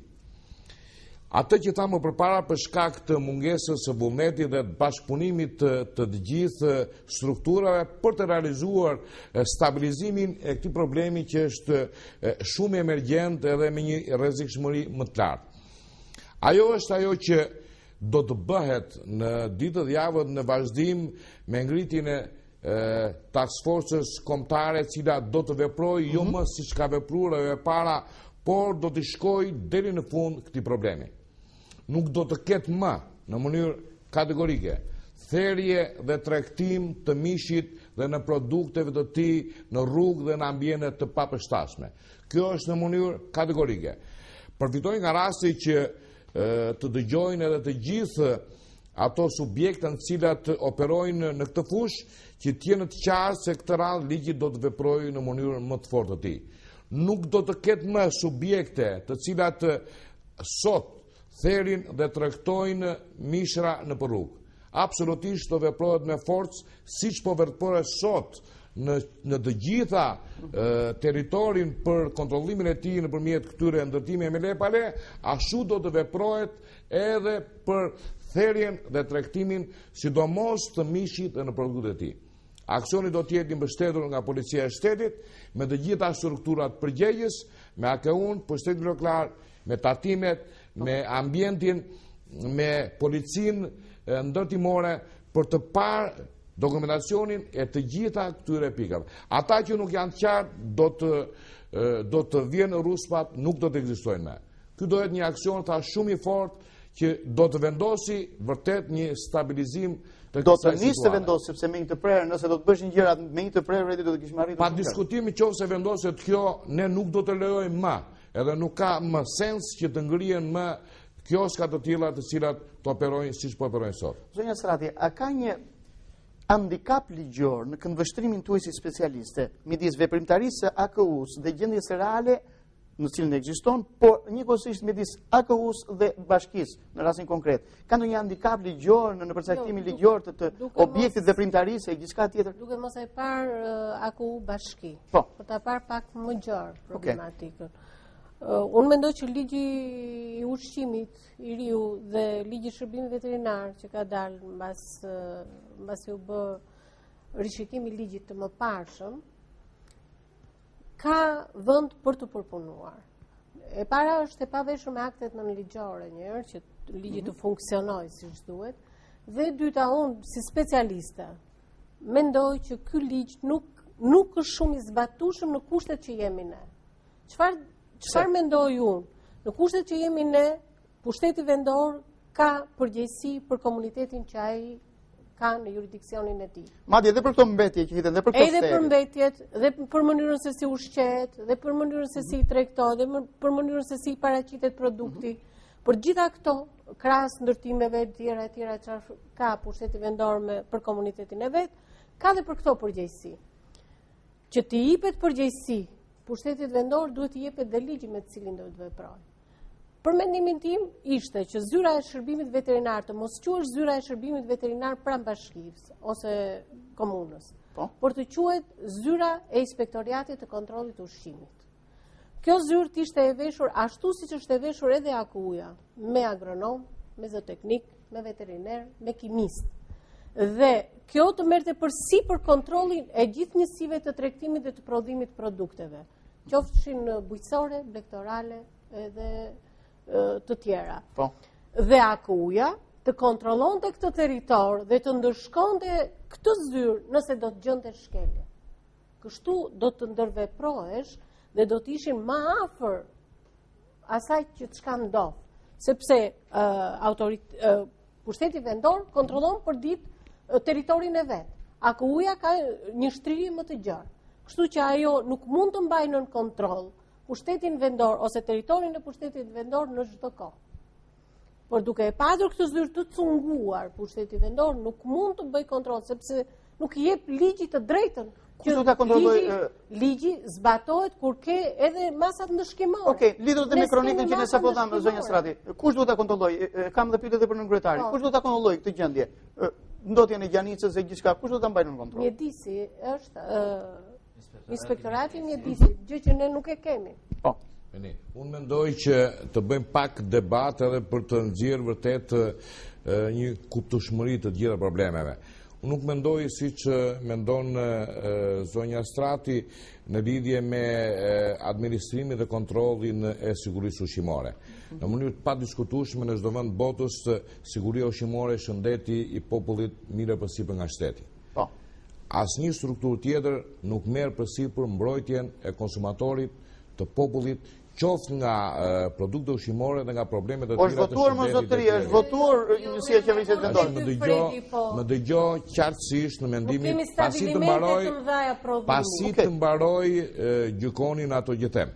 Atë që thamë përpara për shkak të mungesës së vullnetit dhe bashkëpunimit të gjithë strukturave për të realizuar stabilizimin e këtij problemi që është shumë emergjent edhe me një rrezikshmëri më të lartë. Ajo është ajo që do të bëhet në ditët dhe javët në vazhdim me ngritjen e task forces kombëtare, cila do të veprojë jo më siç ka vepruar e para, por do të shkojë deri në fund këtij problemi. Nuk do të ketë më në mënyrë kategorike therrje dhe tregtim të mishit dhe në produkteve të tij në rrugë dhe në ambjente të papërshtatshme. Kjo është në mënyrë kategorike. Përfitoj nga rasti që të dëgjojnë edhe të gjithë ato subjekte në cilat operojnë në këtë fushë, që t'jenë të qartë se këtë radhë ligji do të veprojë në mënyrë më të fortë të tij. Nuk do të ketë më subjekte të cilat sot therrin dhe tregtojnë mishra në rrugë. Absolutisht do veprohet me forcë, siç po veprohet sot në të gjitha territorin për kontrollimin e tij nëpërmjet këtyre ndërtimeve me lepale, ashtu do të veprohet edhe për therrjen dhe tregtimin sidomos të mishit dhe në produktet e tij. Aksioni do të jetë i mbështetur nga policia e shtetit me të gjitha strukturat përgjegjës, me AKU-n, pushtetin lokal, me tatimet, me ambientin, me policinë ndërtimore për të parë dokumentacionin e të gjitha këtyre pikave. Ata që nuk janë qartë do të vjenë ruspat, nuk do të ekzistojnë më. Ky do jetë një aksion shumë i fortë që do të vendosi vërtet një stabilizim të do të nisë të vendosë, sepse me një të prerë, nëse do të bëshin gjërat me një të prerë, do të kishim arritur. Pa diskutim i qoftë se vendoset kjo, ne nuk do të lejojmë më, edhe nuk ka më sens që të ngrihen më kioska të tilla të cilat të operojnë siç po operojnë sot. Zonja Srati, a ka një handikap ligjor në këndvështrimin tuaj si specialiste midis veprimtarisë së AKU-s dhe gjendjes reale në cilën ekziston, por njëkohësisht midis AKU-s dhe bashkisë në rastin konkret. Ka ndonjë handikap ligjor në përcaktimin ligjor të objektit veprimtarisë e gjithçka tjetër? Duke mos e parë AKU bashki. Po. Por ta parë pak më gjerë problematikën. Unë mendoj që ligji i ushqimit i riu dhe ligji i shërbimit veterinar që ka dalë mbasi u bë rishikimi i ligjit të mëparshëm, ka vend për të përpunuar. E para është e paveshur me aktet nënligjore njëherë që ligji të funksionojë siç duhet, dhe e dyta unë si specialiste mendoj që ky ligj nuk është shumë i zbatueshëm në kushtet që jemi ne. Çfarë mendoj unë? Në kushtet që jemi ne, pushteti vendor ka përgjegjësi për komunitetin që ai ka në jurisdiksionin e tij. Madje edhe për këto mbetje që hiten, edhe për këto edhe për mbetjet, dhe për mënyrën se si ushqehet, dhe për mënyrën se si tregtohet, dhe për mënyrën se si paraqitet produkti. Për gjitha këto, krahas ndërtimeve tjera që ka pushteti vendor për komunitetin e vet, ka dhe për këto përgjegjësi. Që t'i jepet përgjegjësi pushtetit vendor, duhet t'i jepet dhe ligji me të cilin do të veprojë. Për mendimin tim ishte që zyra e shërbimit veterinar të mos quhesh zyra e shërbimit veterinar pranë bashkisë ose komunës, por të quhet zyra e inspektoriatit të kontrollit të ushqimit. Kjo zyrë t'ishte e veshur ashtu siç është e veshur edhe AKU-ja, me agronom, me zooteknik, me veteriner, me kimist. Dhe kjo të merrte përsipër kontrollin e gjithë njësive të tregtimit dhe të prodhimit produkteve, qofshin bujqësore, blegtorale edhe të tjera. Dhe AKU-ja të kontrollonte këtë territor dhe të ndërshkonte këtë zyrë nëse do të gjente shkelje. Kështu do të ndërveprohesh dhe do të ishin më afër asaj që çka ndodh, sepse pushteti vendor kontrollon për ditë territorin e vet. AKU-ja ka një shtrirje më të gjerë. Kështu që ajo nuk mund të mbajë nën kontroll pushtetin vendor ose territorin e pushtetit vendor në çdo kohë. Por duke e pasur këtë zyrë të cunguar, pushteti vendor nuk mund të bëjë kontroll sepse nuk i jep ligji të drejtën. Kush do ta kontrollojë? Ligji zbatohet kur ke edhe masat ndëshkimore. Okej, lidhur me kronikën që ne sapo dhamë zonja Strati. Kush do ta kontrollojë? Kam dhe pyetje edhe për nënkryetarin. Kush do ta kontrollojë këtë gjendje? Ndotjen e gjanicës e gjithçka, kush do ta mbajë në kontroll? Mjedisi është inspektorati i mjedisit, gjë që ne nuk e kemi. Po. Unë mendoj që të bëjmë pak debat edhe për të nxjerrë vërtet një kuptueshmëri të gjitha problemeve. Unë nuk mendoj si që mendon zonja Strati në lidhje me administrimin dhe kontrollin e sigurisë ushqimore. Në mënyrë të padiskutueshme në çdo vend botës, siguria ushqimore është shëndeti i popullit mirë përsipër nga shteti. Asnjë strukturë tjetër nuk merr përsipër mbrojtjen e konsumatorit, të popullit, qoftë nga produkte ushqimore dhe nga problemet e tjera të shëndetit. Është votuar më zotëri, është votuar njësia e qeverisë vendore. Më dëgjoj qartësisht në mendimin pasi të mbaroj gjykonin ato gjëtem.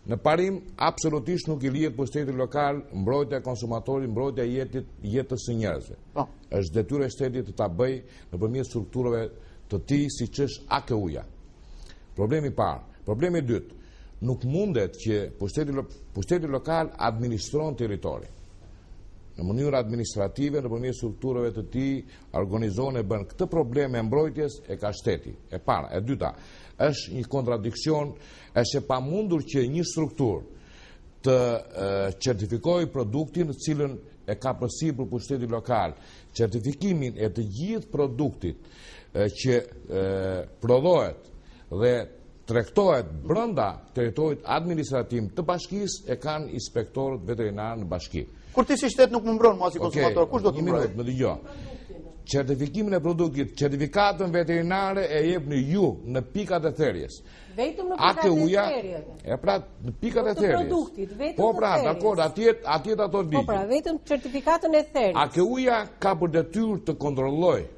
Në parim, absolutisht nuk i lihet pushteti lokal mbrojtja e konsumatorit, mbrojtja e jetës së njerëzve. Është detyrë e shtetit të ta bëjë nëpërmjet strukturave të tij, siç është AKU-ja. Problemi i parë. Problemi i dytë. Nuk mundet që pushteti lokal administron territorin. Në mënyrë administrative, nëpërmjet strukturave të tij, organizon e bën këtë problem e mbrojtjes e ka shteti. E para, e dyta, është një kontradiksion, është e pamundur që një strukturë të certifikojë produktin në cilën e ka përsipër pushteti lokal. Certifikimin e të gjithë produktit që prodhohet dhe tregtohet brenda territorit administrativ të bashkisë e kanë inspektorët veterinar në bashki. Kur ti si shtet nuk më mbron mua si konsumator, kush do të mbrojë? Më dëgjoj. Certifikimin e produktit, certifikatën veterinare e jepni ju në pikat e therrjes. Vetëm në pikat e therrjes. E pra në pikat e therrjes. Po pra, dakor, atje ato ligj. Po pra, vetëm certifikatën e therrjes. AKU-ja ka për detyrë të kontrollojë.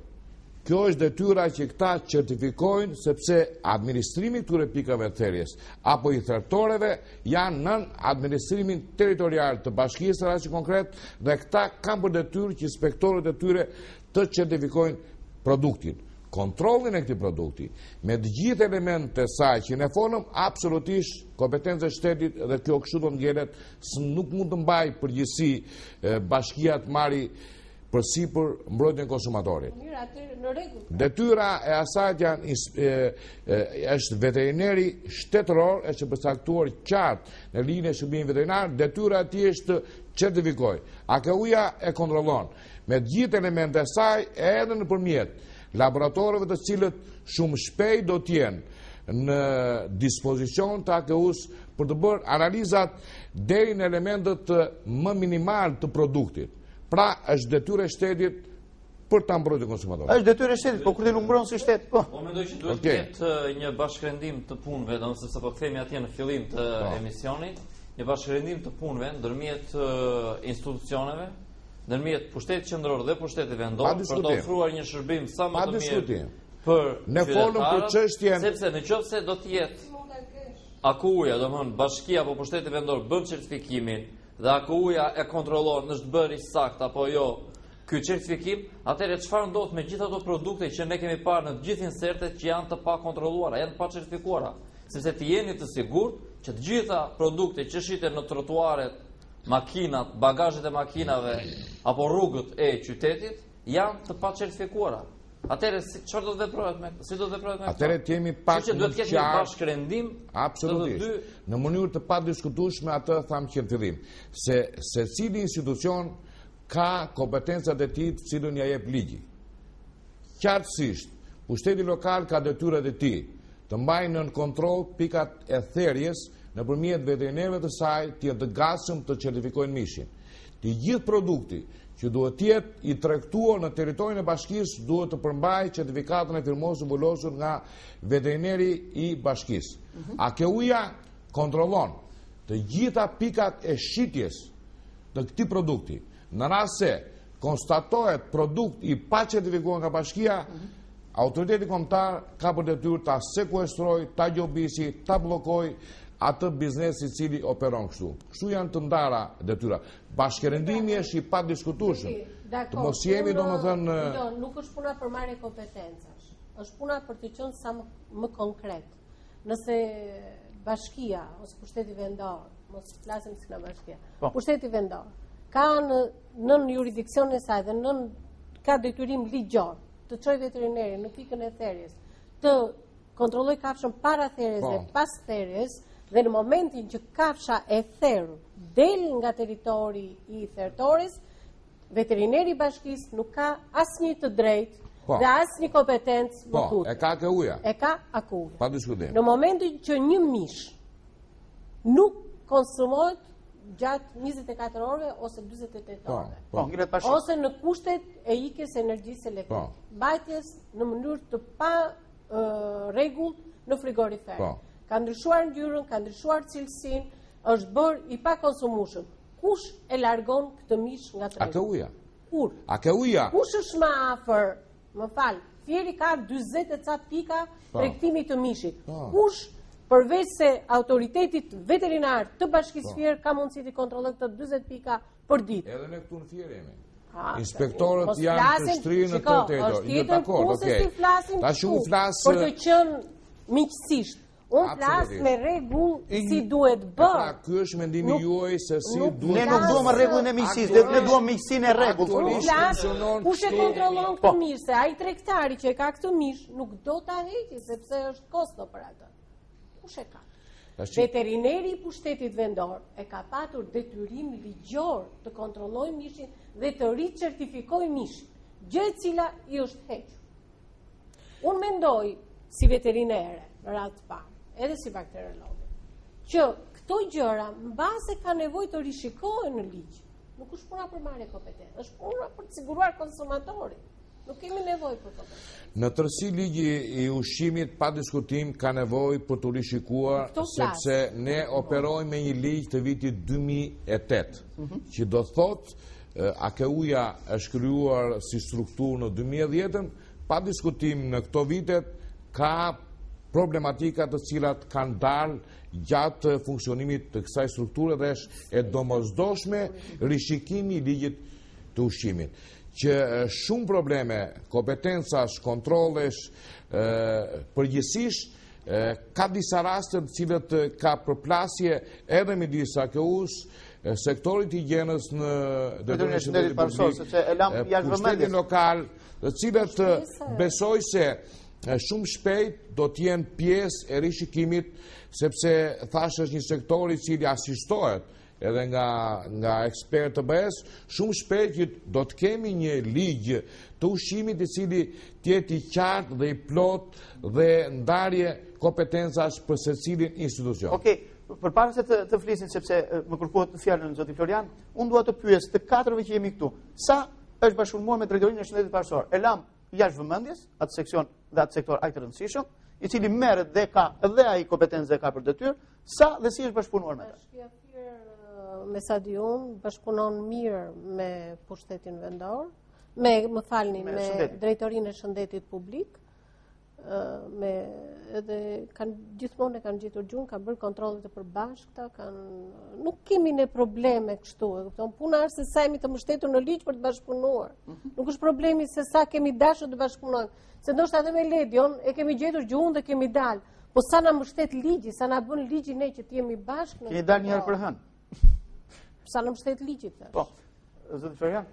Kjo është detyra që këta certifikojnë, sepse administrimi këtyre pikave të therrjes apo i thertoreve janë nën administrimin territorial të bashkisë së rasti konkret, dhe këta kanë për detyrë që inspektorët e tyre të certifikojnë produktin. Kontrollin e këtij produkti me të gjithë elementet e saj që ne folëm, absolutisht kompetencë e shtetit, dhe kjo kështu do ngjelet, nuk mund të mbajë përgjegjësi bashkia të marrë përsipër mbrojtjen e konsumatorit. Detyra e asaj është veterineri shtetëror, është përcaktuar qartë në linjën e shërbimit veterinar, detyra e tij është të certifikojë. AKU-ja e kontrollon me të gjithë elementet e saj, edhe nëpërmjet laboratorëve të cilët shumë shpejt do të jenë në dispozicion të AKU-s për të bërë analizat deri në elementet më minimal të produktit. Pra, është detyrë e shtetit për ta mbrojtur konsumatorin. Është detyrë e shtetit, po kur ti nuk mbron si shtet, po. Po mendoj që duhet të ketë një bashkërendim të punëve, domethënë se po kthehemi atje në fillim të emisionit, një bashkërendim të punëve ndërmjet institucioneve, ndërmjet pushtetit qendror dhe pushtetit vendor për të ofruar një shërbim sa më të mirë për ne folëm për çështjen, sepse nëse do të jetë AKU-ja, domethënë bashkia apo pushteti vendor bën certifikimin dhe AKU-ja e kontrollon është bërë i sakt apo jo ky certifikim, atëherë çfarë ndodh me gjithë ato produkte që ne kemi parë në të gjithë insertet që janë të pa kontrolluara, janë të pa certifikuara, sepse të jeni të sigurt që të gjitha produktet që shiten në trotuaret, makinat, bagazhet e makinave apo rrugët e qytetit janë të pa certifikuara. Atëherë çfarë do të veprohet me? Si do të veprohet me? Atëherë të jemi pak që duhet të ketë një bashkërendim absolutisht. Në mënyrë të padiskutueshme atë thamë që në fillim, se secili institucion ka kompetencat e tij të cilën ja jep ligji. Qartësisht, pushteti lokal ka detyrat e tij të mbajë nën kontroll pikat e therrjes nëpërmjet veterinerëve të saj të jetë të gatshëm të certifikojnë mishin. Të gjithë produkti që duhet të jetë i tregtuar në territorin e bashkisë duhet të përmbajë certifikatën e firmosur mbulosur nga veterineri i bashkisë. AKU-ja kontrollon të gjitha pikat e shitjes të këtij produkti. Në rast se konstatohet produkt i pa certifikuar nga bashkia, autoriteti kombëtar ka për detyrë ta sekuestrojë, ta gjobisi, ta bllokojë atë biznes i cili operon kështu. Kështu janë të ndara detyra. Bashkërendimi është i padiskutueshëm. Të mos jemi domethënë nuk është puna për marrje kompetencash. Është puna për të qenë sa më konkret. Nëse bashkia ose pushteti vendor, mos flasim si nga bashkia. Pushteti vendor ka nën jurisdiksion e saj dhe ka detyrim ligjor të çojë veterinerin në pikën e therrjes, të kontrolloj kafshën para therrjes dhe pas therrjes, dhe në momentin që kafsha e therrë del nga territori i thertores, veterineri i bashkisë nuk ka asnjë të drejtë dhe asnjë kompetencë më tutje. E ka AKU-ja. E ka AKU. Pa diskutim. Në momentin që një mish nuk konsumohet gjatë 24 orëve ose 48 orëve, ose në kushtet e ikjes së energjisë elektrike, mbajtjes në mënyrë të pa rregullt në frigorifer. Ka ndryshuar ngjyrën, ka ndryshuar cilësinë, është bërë i pa konsumueshëm. Kush e largon këtë mish nga tregu? AKU-ja. Kur? AKU-ja. Kush është më afër? Më fal, Fieri ka 40 e ca pika tregtimit të mishit. Kush përveç se autoritetit veterinar të bashkisë Fier ka mundësi të kontrollojë këto 40 pika për ditë? Edhe ne këtu në Fier jemi. Inspektorët janë të shtrirë në këtë territor. Jo, dakord, okay. Tash unë flas për të qenë miqësisht. Unë flas me rregull si duhet bërë. Pra, ky është mendimi juaj se si duhet. Ne nuk duam rregullin e miqësisë, ne duam miqësinë e rregullt. Unë flas kush e kontrollon këtë mish, se ai tregtari që e ka këtë mish nuk do ta heqë sepse është kosto për atë. Kush e ka? Veterineri i pushtetit vendor e ka patur detyrim ligjor të kontrollojë mishin dhe të ricertifikojë mishin, gjë e cila i është hequr. Unë mendoj si veterinere në radhë të parë, edhe si bakteriologe, që këto gjëra mbase ka nevojë të rishikohen në ligj. Nuk është puna për marrje kompetencë, është puna për të siguruar konsumatorin. Nuk kemi nevojë për kompetencë. Në tërësi ligji i ushqimit pa diskutim ka nevojë për të rishikuar sepse ne operojmë me një ligj të vitit 2008, që do thotë AKU-ja është krijuar si strukturë në 2010-ën, pa diskutim në këto vitet ka problematika të cilat kanë dalë gjatë funksionimit të kësaj strukture dhe është e domosdoshme rishikimi i ligjit të ushqimit. Që shumë probleme, kompetencash, kontrollesh, përgjithsisht ka disa raste të cilët ka përplasje edhe midis AKU-s, sektorit i higjienës në detyrimin publik, pushtetin lokal, të cilët besoj se shumë shpejt do t'jenë pjesë e rishikimit, sepse thash është një sektor i cili asistohet edhe nga ekspertë të BE-s, shumë shpejt do të kemi një ligj të ushqimit i cili t'jetë i qartë dhe i plot dhe ndarje kompetencash për secilin institucion. Okej, përpara se të flisin sepse më kërkohet fjalën zoti Florian, unë dua të pyes të katërve që jemi këtu. Sa është bashkëpunuar me drejtorinë e shëndetit parashor? E lam jashtë vëmendjes, atë seksion dhe atë sektor aq të rëndësishëm, i cili merret dhe ka edhe ai kompetencë dhe ka për detyrë, sa dhe si është bashkëpunuar me ta? Bashkia Fier, me sa di unë, bashkëpunon mirë me pushtetin vendor, me drejtorinë e shëndetit publik. edhe gjithmonë e kanë gjetur gjuhën, kanë bërë kontrollet e përbashkëta, nuk kemi ne probleme kështu, e kupton? Puna është se sa jemi të mbështetur në ligj për të bashkëpunuar. Nuk është problemi se sa kemi dashur të bashkëpunojmë, se ndoshta edhe me Ledion e kemi gjetur gjuhën dhe kemi dalë, po sa na mbështet ligji, sa na bën ligji ne që të jemi bashkë. Keni dalë një herë për hënë. Sa na mbështet ligji këtë. Po. Zoti Florian.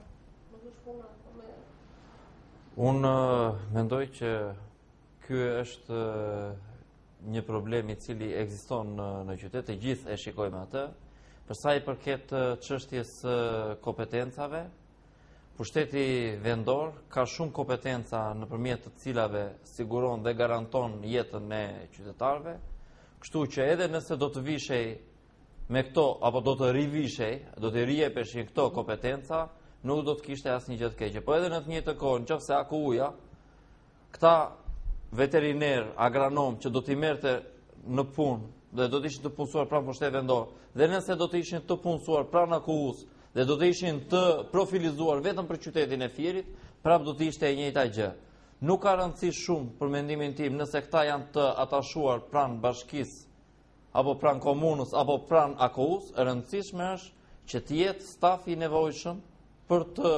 Unë mendoj që ky është një problem i cili ekziston në qytet, të gjithë e shikojmë atë. Për sa i përket çështjes kompetencave, pushteti vendor ka shumë kompetenca nëpërmjet të cilave siguron dhe garanton jetën e qytetarëve, kështu që edhe nëse do të vishej me këto, apo do të rivishej, do të rijepeshin këto kompetenca, nuk do të kishte asnjë gjë të keqe. Po edhe në të njëjtën kohë, nëse AKU-ja, këta veteriner, agronom që do t'i merrte në punë dhe do të ishin të punësuar pranë pushtetit vendor, dhe nëse do të ishin të punësuar pranë AKU-s dhe do të ishin të profilizuar vetëm për qytetin e Fierit, prapë do të ishte e njëjta gjë. Nuk ka rëndësi shumë për mendimin tim nëse këta janë të atashuar pranë bashkisë apo pranë komunës apo pranë AKU-s, e rëndësishme është që të jetë stafi i nevojshëm për të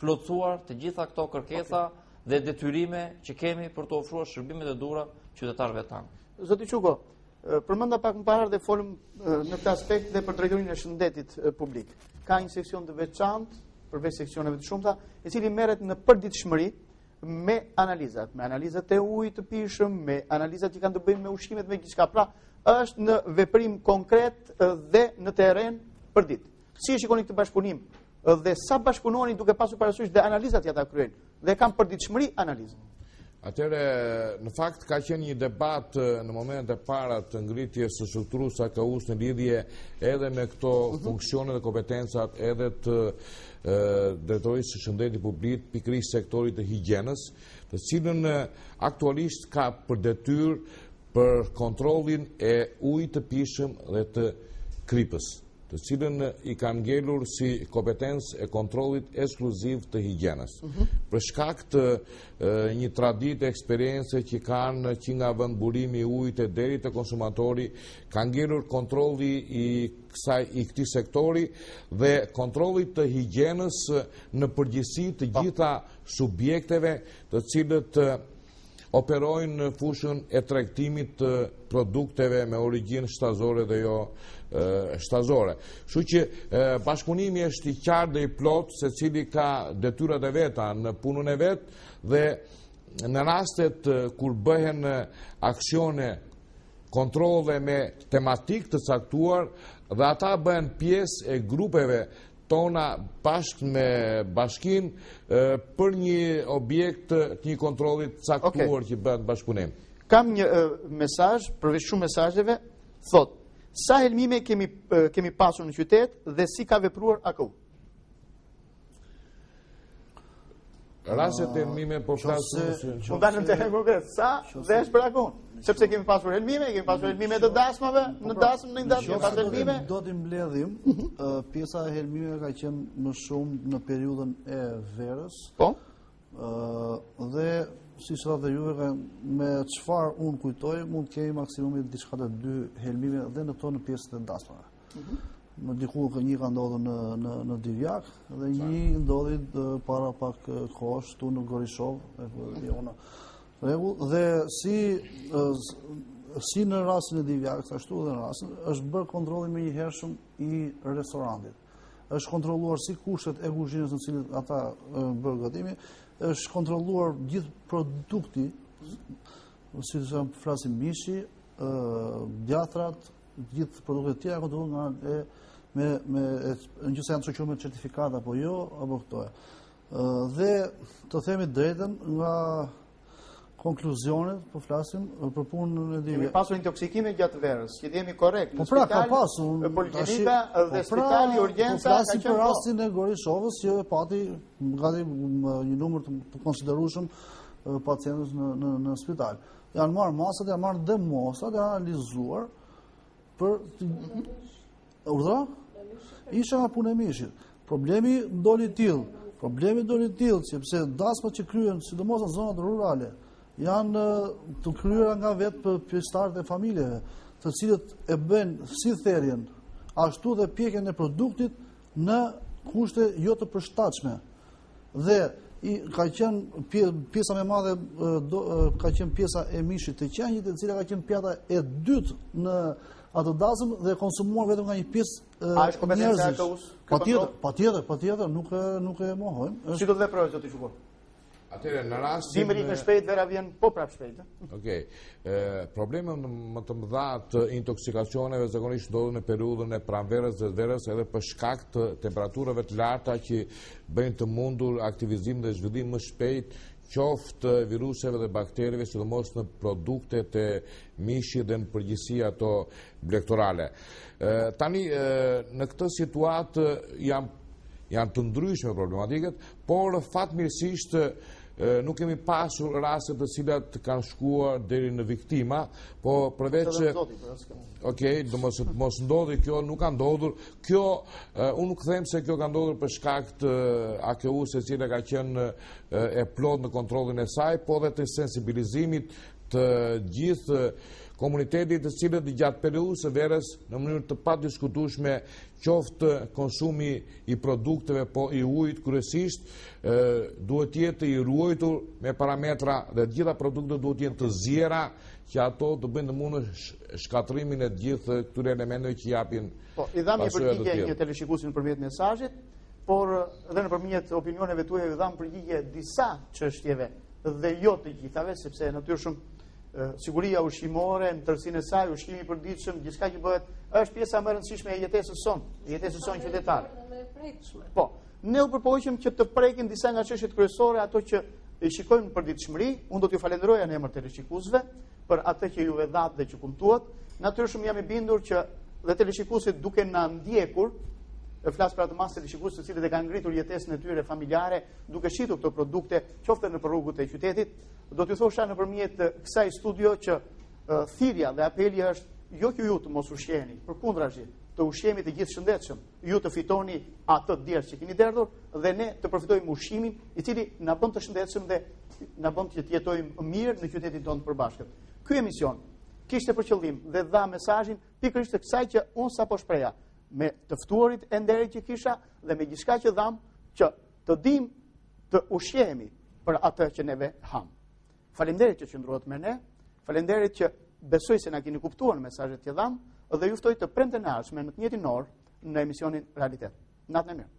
plotësuar të gjitha këto kërkesa dhe detyrime që kemi për të ofruar shërbimet e duhura qytetarëve tanë. Zoti Quko, përmenda pak më parë dhe folëm në këtë aspekt dhe për drejtorinë e shëndetit publik. Ka një seksion të veçantë, përveç seksioneve të shumta, i cili merret në përditshmëri me analizat e ujit të pishëm, me analizat që kanë të bëjnë me ushqimet, me gjithçka. Pra, është në veprim konkret dhe në terren për ditë. Si e shikoni këtë bashkëpunim? Dhe sa bashkëpunoni duke pasur parasysh dhe analizat që ata kryejnë dhe kanë përditshmëri analizën? Atëre, në fakt ka qenë një debat në momentet e para të ngritjes së strukturës së AKU-s në lidhje edhe me këto funksione dhe kompetencat edhe të drejtorisë së shëndetit publik, pikërisht sektorit të higjienës, të cilën aktualisht ka për detyrë për kontrollin e ujit të pishëm dhe të kripës, të cilën i kanë ngelur si kompetencë e kontrollit ekskluziv të higjienës. Për shkak të një traditë eksperiencë që kanë që nga vendburimi i ujit e deri te konsumatori, kanë ngelur kontrolli i këtij sektori dhe kontrollit të higjienës në përgjithësi të gjitha subjekteve të cilët operojnë në fushën e tregtimit të produkteve me origjinë shtazore dhe jo shtazore. Kështu që bashkëpunimi është i qartë dhe i plot, secili ka detyrat e veta në punën e vet dhe në rastet kur bëhen aksione kontrolle me tematik të caktuar dhe ata bëhen pjesë e grupeve tona bashkë me bashkin për një objekt të një kontrollit caktuar që bëhet bashkëpunim. Kam një mesazh, përveç shumë mesazheve, thot: sa helmime kemi pasur në qytet dhe si ka vepruar AKU? Rastet e helmime po flasim. Unë dashëm të hem konkret, sa dhe është për AKU? Sepse kemi pasur helmime të dasmave, në dasmë, në dasmë, kemi pasur helmime. Do t'i mbledhim, pjesa e helmime ka qenë më shumë në periudhën e verës. Po? Dhe si që dhe juve, me qëfar unë kujtoj, mund kemi maksimumit diçka të 2 helmime dhe në to në pjesët e dasmave. Më diku një ka ndodhë në Divjak dhe një ndodhi para pak kohësh tu në Gorishov dhe si në rastin e Divjak ashtu dhe në rastin është bërë kontrolli me njëhershëm i restorantit, është kontrolluar si kushtet e kuzhinës në cilët ata bërë gatimi, është kontrolluar gjithë produkti, si të flasim mishi, djatrat, gjithë produktet tjera kontrolluar nga në qëse janë të shoqur me certifikat apo jo, apo këto e. Dhe të themi drejtën nga konkluzionet, po flasim për punën e Divjak. Kemi pasur intoksikime gjatë verës, që jemi korrekt. Po pra, ka pasur. Poliklinika dhe spitali urgjenca ka qenë. Po flasim për rastin e Gorishovës, që pati gati një numër të konsiderueshëm pacientës në spital. Janë marrë masat, janë marrë dhe mosat, janë analizuar për urdhra? Isha nga punë e mishit. Problemi doli tillë, sepse dasmat që kryen, sidomos në zonat rurale, janë të kryera nga vetë pjesëtarët e familjeve, të cilët e bëjnë si therrjen, ashtu dhe pjekjen e produktit në kushte jo të përshtatshme. Dhe ka qenë pjesa më e madhe ka qenë pjesa e mishit të qenjit, e cila ka qenë pjata e dytë në atë dasëm dhe konsumuar vetëm nga një pjesë njerëzish. Patjetër, nuk e mohojmë. Si do të veprojë zoti Shukur? Atëherë në rast dimri në shpejt vera vjen po prap shpejt. Okej. Problemet më të mëdha të intoksikacioneve zakonisht ndodhen në periudhën e pranverës dhe verës edhe për shkak të temperaturave të larta që bëjnë të mundur aktivizim dhe zhvillim më shpejt qoftë viruseve dhe bakterieve, sidomos në produktet e mishit dhe në përgjithësi ato blegtorale. Tani në këtë situatë janë të ndryshme problematiket, por fatmirësisht nuk kemi pasur raste të cilat kanë shkuar deri në viktima, po përveç do mos ndodhi kjo, nuk ka ndodhur. Kjo unë nuk them se kjo ka ndodhur për shkak të AKU-s e cila ka qenë e plot në kontrollin e saj, po dhe të sensibilizimit të gjithë komunitetit të cilët gjatë periudhës së verës në mënyrë të padiskutueshme qoftë konsumi i produkteve po i ujit kryesisht duhet të jetë i ruajtur me parametra dhe të gjitha produktet duhet të jenë të zjera që ato të bëjnë të mundë shkatrimin e të gjithë këtyre elementeve që japin. Po, i dham një përgjigje një teleshikuesit nëpërmjet mesazhit, por edhe nëpërmjet opinioneve tuaja i dham përgjigje disa çështjeve dhe jo të gjithave, sepse natyrshëm siguria ushqimore në tërësinë e saj, ushqimi i përditshëm, gjithçka që bëhet është pjesa më e rëndësishme e jetesës sonë qytetare. Po, ne u përpoqëm që të prekin disa nga çështjet kryesore, ato që i shikojmë në përditshmëri. Unë do t'ju falenderoja në emër të teleshikuesve për atë që juve thatë dhe që kumtuat. Natyrshëm jam i bindur që dhe teleshikuesit duke na ndjekur, flas për atë masë teleshikues të cilët e kanë ngritur jetesën e tyre familjare duke shitur këto produkte, qoftë në rrugët e qytetit, do t'ju thosha nëpërmjet kësaj studio që thirrja dhe apeli është jo që ju të mos ushqeni, përkundrazi, të ushqemi të gjithë shëndetshëm, ju të fitoni atë djerë që keni derdhur dhe ne të përfitojmë ushqimin i cili na bën të shëndetshëm dhe na bën të jetojmë mirë në qytetin tonë të përbashkët. Ky emision kishte për qëllim dhe dha mesazhin pikërisht të kësaj që unë sapo shpreha, me të ftuarit e nderit që kisha dhe me gjithçka që dham, që të dim të ushqehemi për atë që neve ham. Faleminderit që qëndruat me ne, faleminderit që besoj se na keni kuptuar në mesazhet që dham dhe ju ftoj të premten e ardhshme në të njëjtin orë në emisionin Realitet. Natën e mirë.